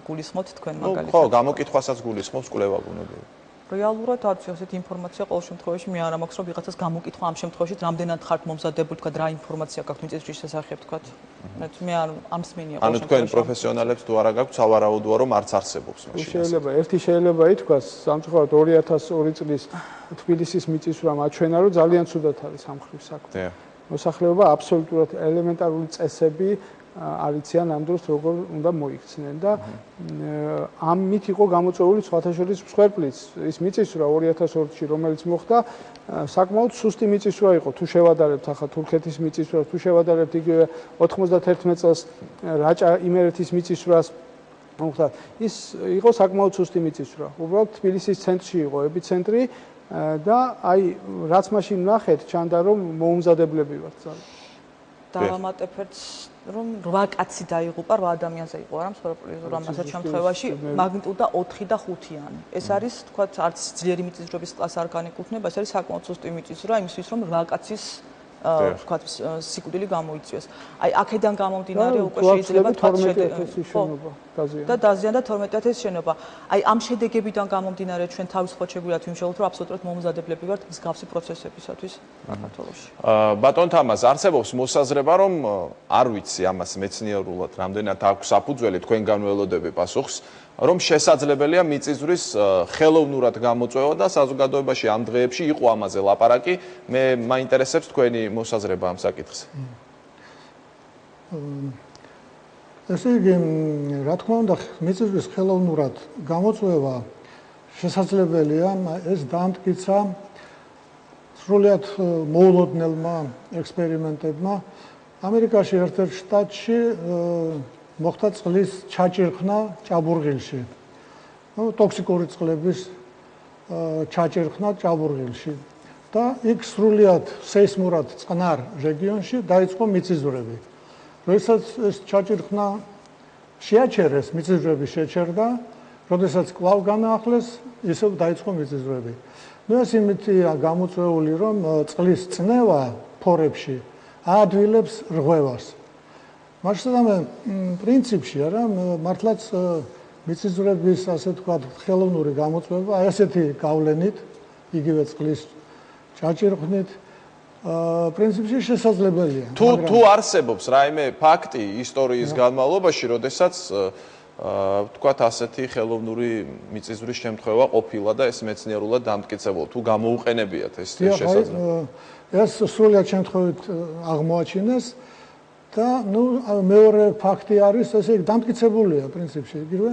გულისხმობთ თქვენ მაგალითად? ხო, გამოკითხვასაც გულისხმობს კვლევა ბუნებრივი. რეალურად არც ასეთი ინფორმაცია ყოველ შემთხვევაში მე არ მაქვს, რომ ვიღაცას გამოკითხვა ამ შემთხვევაში რამდენად ხართ მომზადებული, თქვა რა ინფორმაცია გაქვთ მიწისძვრის შესახებ, თქვა. მე არ ამსმენია ყოველ შემთხვევაში. ანუ თქვენ პროფესიონალებს თუ არა გაქვთ სავარაუდოა, რომ არც არსებობს მაშინ. შეიძლება ითქვას, სამწუხაროდ 2002 წლის თბილისის მიწისძვრა მაჩვენა, რომ ძალიან ცუდად არის ამ ხრივ საქმე. მოსახლეობა აბსოლუტურად ელემენტარული წესები არიციან ამ დროს როგორ უნდა მოიქცნენ და ამით იყო გამოწვეული სხვათა შორის მსხვერპლიც ის მიწისძვრა 2002 წლში რომელიც მოხდა საკმაოდ სუსტი მიწისძვრა იყო თუ შევადარებთ ახლა თურქეთის მიწისძვრას თუ შევადარებთ იგივე 91 წელს რაჭა იმერეთის მიწისძვრას მოხდა ის იყო საკმაოდ სუსტი მიწისძვრა უბრალოდ თბილისის ცენტრში იყო ეპიცენტრი და აი რაც მაშინ ნახეთ ჩანდა რომ მოუმზადებლები ვართ ძალიან დავამატებთ რომ 8 კაცი დაიღუპა 8 ადამიანზე იყო არა მსხვერპლი რამასაც შემთხვევაში მაგნიტუდა 4 და 5-იანი ეს არის თქვათ არც ძლიერი მიწისძვრების კლასს არ განეკუთვნება ეს არის საკმაოდ სუსტი მიწისძვრა იმისთვის რომ 8 კაცის თქვათ სიკვდილი გამოიწვიოს. აი აქედან გამომდინარე უკვე შეიძლება თქვათ და დაზიანდა 12000 შენობა. აი ამ შედეგებიდან გამომდინარე ჩვენ თავისუფლად შეგვიძლია ვიმუშაოთ, რომ აბსოლუტურად მომზადებლები ვართ მსგავსი პროცესებისათვის საქართველოში. ბატონ თამაზ, არსებობს მოსაზრება, რომ არ ვიცი ამას მეცნიერულად რამდენად აქვს საფუძველი, თქვენგან ველოდები პასუხს, რომ შესაძლებელია მიწისძვრის ხელოვნურად გამოწვევა და საზოგადოებაში ამ დღეებში იყო ამაზე ლაპარაკი. მე მაინტერესებს თქვენი მოსაზრება ამ საკითხზე. ესე იგი, რა თქმა უნდა, მიწისძვრის ხელოვნურად გამოწვევა შესაძლებელია, ეს დაამტკიცა სრულიად მოულოდნელმა ექსპერიმენტებმა. ამერიკაში ერთ-ერთ შტატში მოხდა წყლის ჩაჭირხნა ჭაბურღილში. ტოქსიკური წყლების ჩაჭირხნა ჭაბურღილში. და იქ სრულიად სეისმურად წყნარ რეგიონში დაიწყო მიწისძვრები. როდესაც ეს ჩაჭირხნა შეაჩერეს, მიწისძვრები შეჩერდა, როდესაც კვლავ განაახლეს, ისევ დაიწყო მიწისძვრები. ეს იმითია გამოწვეული, რომ წყლის წნევა ფორებში აადვილებს რღვევას. მასშტაბი პრინციპში არა მართლაც მიწისძვრების ასე თქვა ხელოვნური გამოწვევა აი ასეთი გავლენით იგივე წყლის ჩაჭირხნით პრინციპში შესაძლებელია. თუ არსებობს რაიმე ფაქტი ისტორიის განმავლობაში, როდესაც თქვათ ასეთი ხელოვნური მიწისძვრის შემთხვევა ყოფილა და ეს მეცნიერულად დამტკიცებულა, თუ გამოუყენებიათ ეს შესაძლებელი. ეს სრულიად შემთხვევით აღმოაჩინეს. და მეორე ფაქტი არის, ესე იგი დამტკიცებულია პრინციპში იგივე,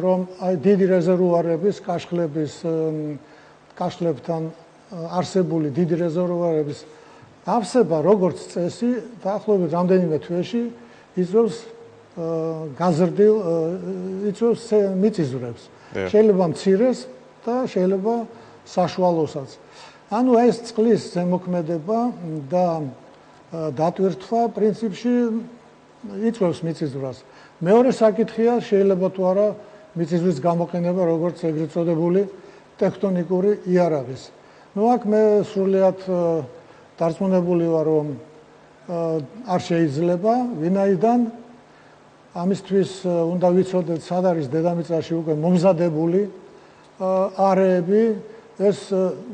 რომ აი დიდი რეზერვუარების კაშხლებთან არსებული დიდი რეზერვუარების ავსება როგორც წესი დაახლოებით რამდენიმე თვეში იწვევს გაზრდილ იწვევს მიწისძვრებს. შეიძლება მცირეს და შეიძლება საშუალოსაც. ანუ ეს წყლის ზემოქმედება და დატვირთვა პრინციპში იწვევს მიწისძვრას. მეორე საკითხია შეიძლება თუ არა მიწისძვრის გამოყენება როგორც ეგრეთ წოდებული ტექტონიკური იარაღის. აქ მე სრულიად დარწმუნებული ვარ, რომ არ შეიძლება, ვინაიდან ამისთვის უნდა ვიცოდეთ, სად არის დედამიწაში უკვე მომზადებული არეები, ეს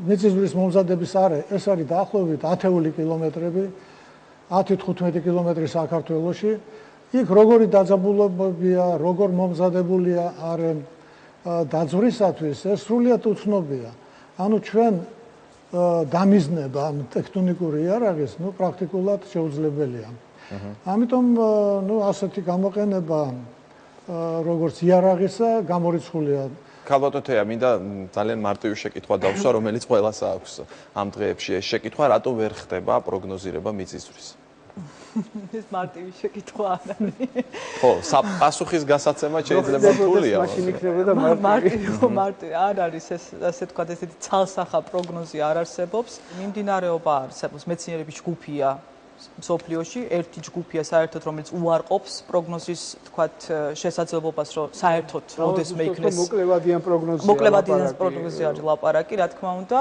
მიწისძვრის მომზადების არე, ეს არის დაახლოებით 10 კილომეტრები, 10-15 კილომეტრი საქართველოში. იქ როგორი დაძაბულობებია, როგორ მომზადებულია არე დაძვრისათვის, ეს სრულიად უცნობია. ანუ ჩვენ დამიზნება ამ ტექტონიკური იარაღის, პრაქტიკულად შეუძლებელია. ამიტომ ასეთი გამოყენება როგორც იარაღისა გამორიცხულია. ქალბატონთეა, მინდა ძალიან მარტივი შეკითხვა დავსვა, რომელიც ყველას აქვს ამ დღეებში. ეს შეკითხვა რატომ ვერ ხდება პროგნოზირება მიწისძვრის? ეს მარტივი შეკითხვა არის. ხო, პასუხის გასაცემა შეიძლება რთულია. მაშინ იქნებოდა მარტივი არ არის ეს ასე თქვა ესეთი ცალსახა პროგნოზი არ არსებობს. მიმდინარეობა არსებობს, მეცნიერების ჯგუფია მსოფლიოში, ერთი ჯგუფია საერთოდ, რომელიც უარყოფს პროგნოზის თქვათ შესაძლებლობას, რომ საერთოდ როდესმე იქნეს მოკლევადიან პროგნოზია. მოკლევადიან პროგნოზია არის ლაპარაკი, რა თქმა უნდა,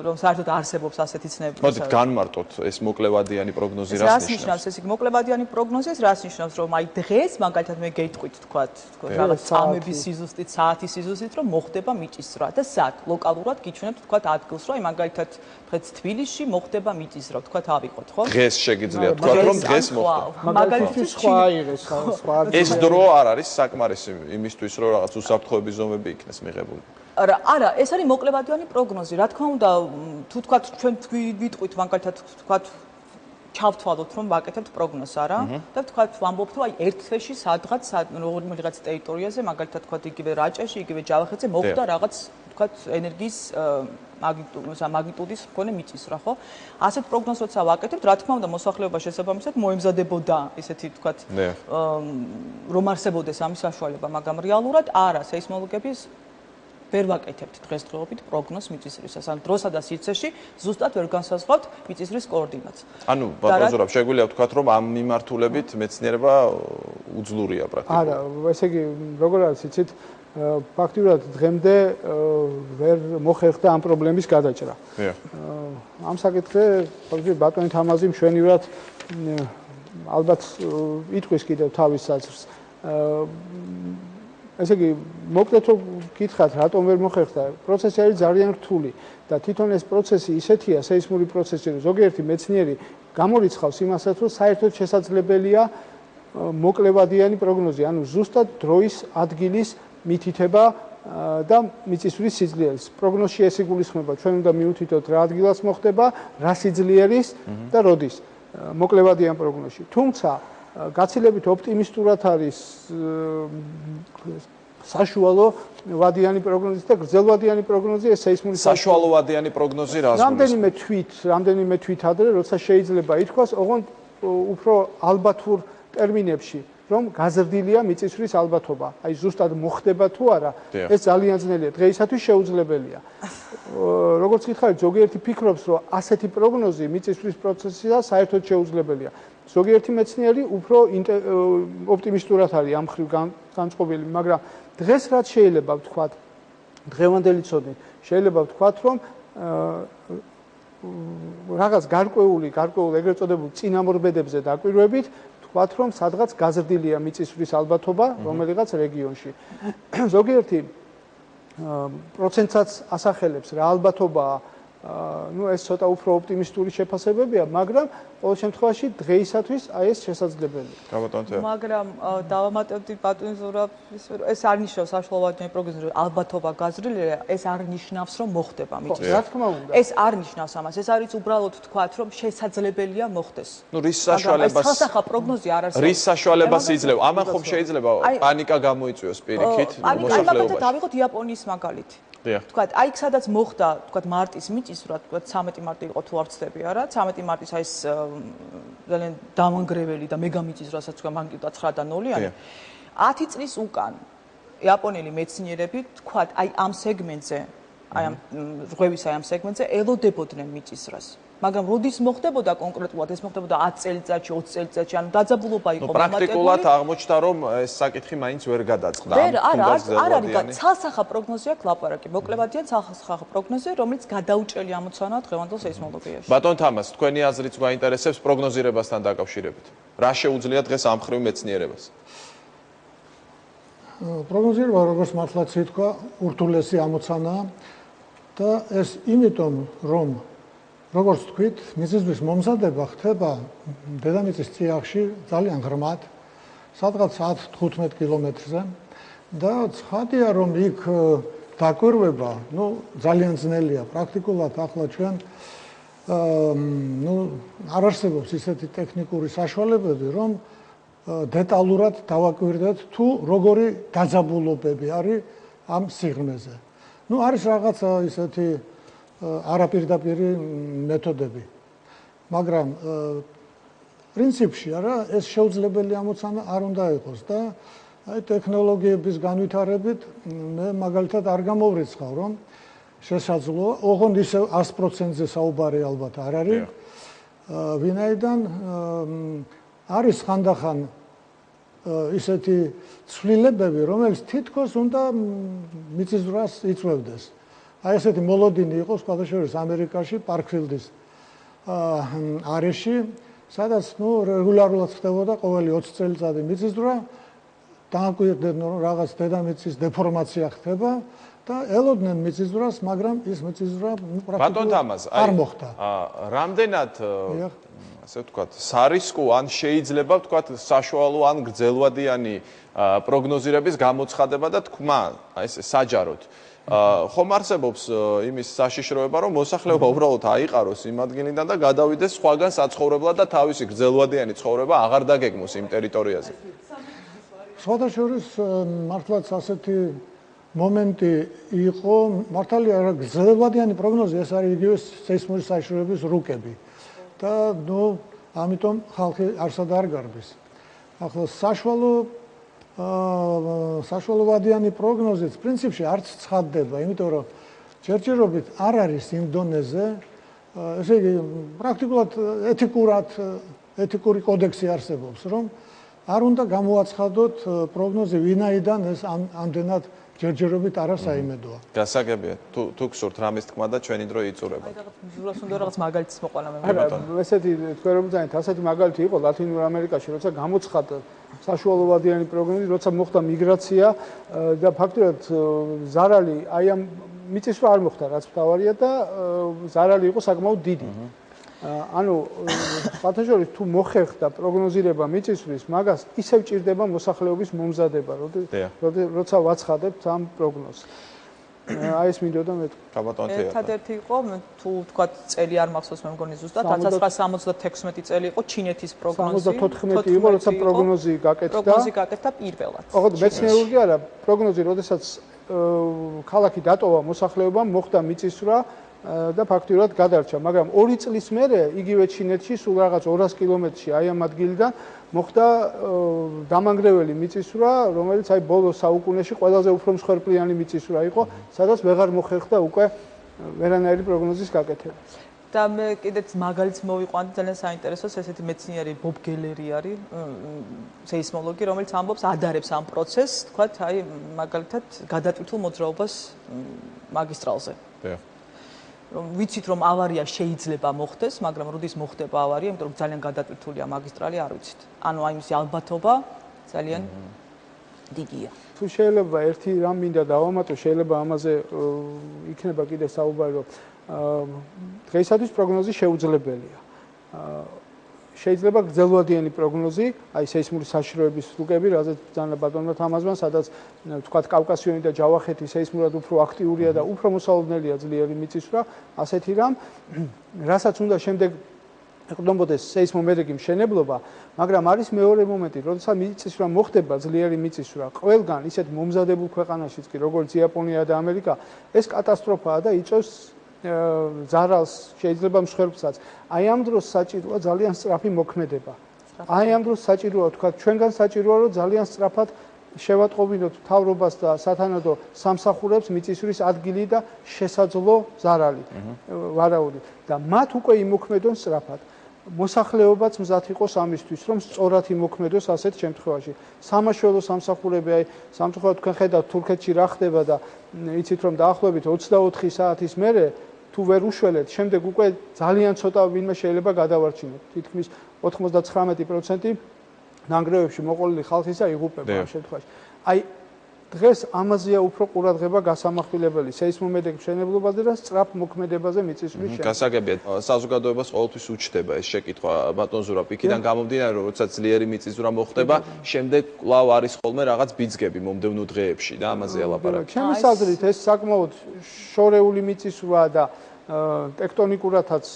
რომ საერთოდ არსებობს ასეთი ცნებები. მოდით განმარტოთ ეს მოკლევადიანი პროგნოზი რას ნიშნავს? ეს მოკლევადიანი პროგნოზი რას ნიშნავს, რომ აი დღეს მაგალითად მე გეტყვით თქვათ რაღაც წამების სიზუსტით, საათის სიზუსტით, რომ მოხდება მიწისძვრა და სად ლოკალურად გიჩვენებთ თქვათ ადგილს, რომ აი მაგალითად დღეს თბილისში მოხდება მიწისძვრა, თქვათ ავიღოთ, ხო? დღეს შეგიძლია თქვა, რომ დღეს მოხდება. მაგალითად სხვა აიღეს, სხვა ეს დრო არ არის საკმარისი იმისთვის, რომ რაღაც უსაფრთხოების ზომები იქნეს მიღებული. არა, ეს არის მოკლევადიანი პროგნოზი. რა თქმა უნდა, თუ თქვათ ჩვენ ვიტყვით მაგალითად თქვათ ჩავთვალოთ, რომ ვაკეთებთ პროგნოზს, არა? და თქვათ ვამბობთ, რომ აი ერთ თვეში სადღაც რაღაც ტერიტორიაზე, მაგალითად თქვათ იგივე რაჭაში, იგივე ჯავახეთზე მოხდა რაღაც თქვათ ენერგიის მაგნიტუდის მქონე მიწისძვრა, ხო? ასეთ პროგნოზს როცა ვაკეთებთ, რა თქმა უნდა, მოსახლეობა შესაბამისად მოემზადებოდა ისეთი თქვათ რომ არსებობდეს ამის საშუალება, მაგრამ რეალურად არა, სეისმოლოგების ვერ ვაკეთებთ დღესდღეობით პროგნოზს მიწისძვრისას. ან დროსა და სივრცეში ზუსტად ვერ განსაზღვრავთ მიწისძვრის კოორდინატს. ანუ ბატონ ზურაბ, შეგვიძლია ვთქვათ, რომ ამ მიმართულებით მეცნიერება უძლურია პრაქტიკულად. არა, ესე იგი, როგორ არის იცით, ფაქტიურად დღემდე ვერ მოხერხდა ამ პრობლემის გადაჭრა. ამ საკითხზე ფაქტიურად ბატონი თამაზი მშვენივრად ალბათ იტყვის კიდევ თავის საზრს. ესე იგი, მოკლედ რომ გითხრათ, რატომ ვერ მოხერხდა, პროცესი არის ძალიან რთული და თვითონ ეს პროცესი ისეთია, სეისმური პროცესი, რომ ზოგიერთი მეცნიერი გამორიცხავს იმასაც, რომ საერთოდ შესაძლებელია მოკლევადიანი პროგნოზი, ანუ ზუსტად დროის ადგილის მითითება და მიწისძვრის სიძლიერის. პროგნოზში ეს იგულისხმება, ჩვენ უნდა მივუთითოთ რა ადგილას მოხდება, რა სიძლიერის და როდის მოკლევადიან პროგნოზში. თუმცა გაცილებით ოპტიმისტურად არის საშუალო ვადიანი პროგნოზი და გრძელვადიანი პროგნოზი ეს სეისმური საშუალო ვადიანი პროგნოზი რა გულისხმობს? რამდენიმე თვით ადრე, როცა შეიძლება ითქვას, ოღონდ უფრო ალბათურ ტერმინებში, რომ გაზრდილია მიწისძვრის ალბათობა. აი ზუსტად მოხდება თუ არა, ეს ძალიან ძნელია. დღეისათვის შეუძლებელია. როგორც გითხარით, ზოგიერთი ფიქრობს, რომ ასეთი პროგნოზი მიწისძვრის პროცესია საერთოდ შეუძლებელია. ზოგიერთი მეცნიერი უფრო ოპტიმისტურად არის ამ ხრივ განწყობილი, მაგრამ დღეს რაც შეიძლება ვთქვათ, დღევანდელი ცოდნით, შეიძლება ვთქვათ, რომ რაღაც გარკვეული ეგრეთ წოდებულ წინამორბედებზე დაკვირვებით, ვთქვათ, რომ სადღაც გაზრდილია მიწისძვრის ალბათობა რომელიღაც რეგიონში. ზოგიერთი პროცენტსაც ასახელებს რა ალბათობაა, ეს ცოტა უფრო ოპტიმისტური შეფასებებია, მაგრამ ყოველ შემთხვევაში დღეისათვის აი ეს შესაძლებელია. მაგრამ დავამატებდი ბატონ ზურაბის, ეს არ ნიშნავს საშუალოვადიანი პროგნოზი, რომ ალბათობა გაზრდილია, ეს არ ნიშნავს, რომ მოხდება მიწისძვრა. რა თქმა უნდა. ეს არ ნიშნავს ამას, ეს არის უბრალოდ თქვათ, რომ შესაძლებელია მოხდეს. რის საშუალებას? ეს ხალხა პროგნოზი არ არსებობს. რის საშუალებას იძლევა? ამან ხომ შეიძლება პანიკა გამოიწვიოს პირიქით მოსახლეობაში. დავიღოთ იაპონიის მაგალითი. თქვათ, აი სადაც მოხდა, თქვათ მარტის მიწისძვრა, თქვათ 13 მარტი იყო თუ არ ვცდები არა, 13 მარტის აი ეს ძალიან დამანგრეველი და მეგა მიწისძვრასაც თქვა მაგნიტუდა 9 და 0-იანი. 10 წლის უკან იაპონელი მეცნიერები თქვათ, აი ამ სეგმენტზე, აი ამ რღვევის აი ამ სეგმენტზე ელოდებოდნენ მიწისძვრას. მაგრამ როდის მოხდებოდა კონკრეტულად, ეს მოხდებოდა 10 წელიწადში, 20 წელიწადში, ანუ დაძაბულობა იყო მომატებული. პრაქტიკულად აღმოჩნდა, რომ ეს საკითხი მაინც ვერ გადაწყდა. არ არის ცალსახა პროგნოზი აქვს ლაპარაკი. მოკლევადიან ცალსახა პროგნოზი, რომელიც გადაუჭრელი ამოცანაა დღევანდელ სეისმოლოგიაში. ბატონ თამას, თქვენი აზრიც გვაინტერესებს პროგნოზირებასთან დაკავშირებით. რა შეუძლია დღეს ამ ხრივ მეცნიერებას? პროგნოზირება, როგორც მართლაც ითქვა, ურთულესი ამოცანაა და ეს იმიტომ, რომ როგორც თქვით, მიწისძვრის მომზადება ხდება დედამიწის წიაღში ძალიან ღრმად, სადღაც 10-15 კილომეტრზე და ცხადია, რომ იქ დაკვირვება, ძალიან ძნელია. პრაქტიკულად ახლა ჩვენ არ არსებობს ისეთი ტექნიკური საშუალებები, რომ დეტალურად დავაკვირდეთ თუ როგორი დაძაბულობები არის ამ სიღრმეზე. არის რაღაცა ისეთი არაპირდაპირი მეთოდები. მაგრამ პრინციპში არა, ეს შეუძლებელი ამოცანა არ უნდა იყოს და აი ტექნოლოგიების განვითარებით მე მაგალითად არ გამოვრიცხავ, რომ შესაძლოა, ოღონდ ისე 100%-ზე საუბარი ალბათ არ არის. ვინაიდან არის ხანდახან ისეთი ცვლილებები, რომელიც თითქოს უნდა მიწისძვრას იწვევდეს. აი ესეთი მოლოდინი იყო სხვადასხვა ამერიკაში, პარკფილდის არეში, სადაც რეგულარულად ხდებოდა ყოველი 20 წელიწადი მიწისძვრა, დააკვირდნენ, რომ რაღაც დედამიწის დეფორმაცია ხდება და ელოდნენ მიწისძვრას, მაგრამ ის მიწისძვრა პრაქტიკულად არ მოხდა. რამდენად ასე ვთქვათ, სარისკო ან შეიძლება ვთქვათ საშუალო ან გრძელვადიანი პროგნოზირების გამოცხადება და თქმა, აი ეს საჯაროდ ხომ არსებობს იმის საშიშროება, რომ მოსახლეობა უბრალოდ აიყაროს იმ ადგილიდან და გადავიდეს სხვაგან საცხოვრებლად და თავისი გრძელვადიანი ცხოვრება აღარ დაგეგმოს იმ ტერიტორიაზე. სხვადასხვა მართლაც ასეთი მომენტი იყო, მართალია გრძელვადიანი პროგნოზი, ეს არის იგივე სეისმური საშიშროების რუკები. და ამიტომ ხალხი არსად არ გარბის. ახლა საშუალოვადიანი პროგნოზიც პრინციპში არც ცხადდება, იმიტომ რომ ჯერჯერობით არ არის იმ დონეზე, ესე იგი პრაქტიკულად ეთიკური კოდექსი არსებობს, რომ არ უნდა გამოაცხადოთ პროგნოზი, ვინაიდან ეს ამდენად ჯერჯერობით არა საიმედოა. გასაგებია. თუ გსურთ რამის თქმა და ჩვენი დრო იწურება. აი რაღაც მიზურას უნდა რაღაც მაგალითს მოყანა მე. ესეთი თქვენ რომ ძალიან ასეთი მაგალითი იყო ლათინურ ამერიკაში, როცა გამოცხადა საშუალოვადიანი პროგრამები, როცა მოხდა მიგრაცია და ფაქტობრივად ზარალი აი ამ მიწისძვრა არ მოხდა, რაც მთავარია და ზარალი იყო საკმაოდ დიდი. ანუ ფაქტობრივად თუ მოხერხდა პროგნოზირება მიწისძვრის, მაგას ისევ ჭირდება მოსახლეობის მომზადება, როცა ვაცხადებთ ამ პროგნოზს. აი ეს მინდოდა მე ერთადერთი იყო თუ თქვა წელი არ მახსოვს მე მგონი ზუსტად 1976 წელი იყო ჩინეთის პროგნოზი 74 იყო როცა პროგნოზი გაკეთდა პირველად ხო მეცნიერული არა პროგნოზი როდესაც ქალაქი დატოვა მოსახლეობამ მოხდა მიწისძვრა და ფაქტობრივად გადარჩა მაგრამ 2 წლის მერე იგივე ჩინეთში სულ რაღაც 200 კილომეტრში აი ამ ადგილიდან მოხდა დამანგრეველი მიწისძვრა რომელიც აი ბოლო საუკუნეში ყველაზე უფრო მსხვერპლიანი მიწისძვრა იყო სადაც ვეღარ მოხერხდა უკვე ვერანაირი პროგნოზის გაკეთება და მე კიდეც მაგალითს მოვიყვანდი ძალიან საინტერესოს ესეთი მეცნიერი ბობ გელერი არის სეისმოლოგი რომელიც ამბობს ადარებს ამ პროცესს თქვათ აი მაგალითად გადატვირთულ მოძრაობას მაგისტრალზე რომ ვიცით რომ ავარია შეიძლება მოხდეს, მაგრამ როდის მოხდება ავარია, იმიტომ რომ ძალიან გადატვირთულია მაგისტრალი, არ ვიცით. ანუ აი მისი ალბათობა ძალიან დიდია. თუ შეიძლება ერთი რამ მინდა დავამატო, შეიძლება ამაზე იქნება კიდე საუბარი, რომ დღეისათვის პროგნოზი შეუძლებელია. შეიძლება გრძელვადიანი პროგნოზი, აი სეისმური საშიშროების რუკები, რაზეც ძალიან ბატონმა თამაზმან, სადაც თქვათ კავკასიონი და ჯავახეთი სეისმურად უფრო აქტიურია და უფრო მოსალოდნელია ძლიერი მიწისძვრა, ასეთი რამ, რასაც უნდა შემდეგ ეყრდნობოდეს სეისმომერეგი მშენებლობა, მაგრამ არის მეორე მომენტი, როდესაც მიწისძვრა მოხდება ძლიერი მიწისძვრა, ყველგან ისეთ მომზადებულ ქვეყანაშიც კი, როგორც იაპონია და ამერიკა, ეს კატასტროფაა და იწვევს ზარალს შეიძლება მსხვერპლსაც. აი ამ დროს საჭიროა ძალიან სწრაფი მოქმედება. აი ამ დროს საჭიროა თქვა ჩვენგან საჭიროა რომ ძალიან სწრაფად შევატყობინოთ მთავრობას და სათანადო სამსახურებს მიწისძვრის ადგილი და შესაძლო ზარალი ვარაუდი და მათ უკვე იმოქმედონ სწრაფად. მოსახლეობაც მზად იყოს ამისთვის რომ სწორად იმოქმედოს ასეთ შემთხვევაში. სამაშველო სამსახურები აი სამწუხაროდ თქვენ ხედავთ თურქეთში რა ხდება და იცით რომ დაახლოებით 24 საათის მერე თუ ვერ უშველეთ, შემდეგ უკვე ძალიან ცოტა ვინმე შეიძლება გადავარჩინოთ. თითქმის 99% ნანგრევებში მოყოლილი ხალხისა იღუპება ამ შემთხვევაში. აი დღეს ამაზეა უფრო ყურადღება გასამახვილებელი სეისმომერეგი მშენებლობაზე და სწრაფ მოქმედებაზე მიწისძვრის შემდგომ. გასაგებია, საზოგადოებას ყოველთვის უჩნდება ეს შეკითხვა ბატონ ზურაბ, იქიდან გამომდინარე, რომ როცა ძლიერი მიწისძვრა მოხდება, შემდეგ კვლავ არის ხოლმე რაღაც ბიძგები მომდევნო დღეებში და ამაზეა ლაპარაკი. ჩემი აზრით ეს საკმაოდ შორეული მიწისძვრაა და ტექტონიკურათაც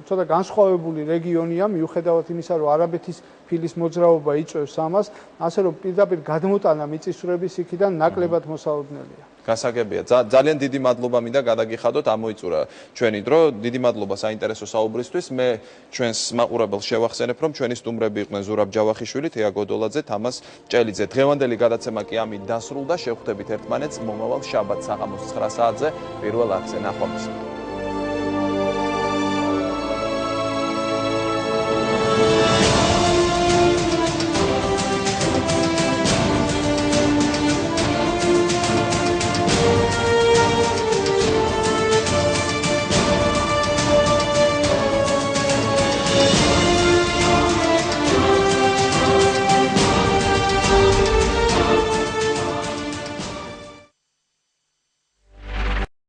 ცოტა განსხვავებული რეგიონია, მიუხედავად იმისა, რომ არაბეთის ფილის მოძრაობა იწვევს ამას, ასე რომ პირდაპირ გადმოტანა მიწისძვრების იქიდან ნაკლებად მოსალოდნელია. გასაგებია. ძალიან დიდი მადლობა მინდა გადაგიხადოთ, ამოიწურა ჩვენი დრო. დიდი მადლობა საინტერესო საუბრისთვის. მე ჩვენს მაყურებელს შევახსენებ, რომ ჩვენი სტუმრები იყვნენ ზურაბ ჯავახიშვილი, თეა გოდოლაძე, თამას ჭელიძე. დღევანდელი გადაცემა კი ამით დასრულდა. შევხვდებით ერთმანეთს მომავალ შაბათს საღამოს 9 საათზე პირველ არხზე. ნახვამდის.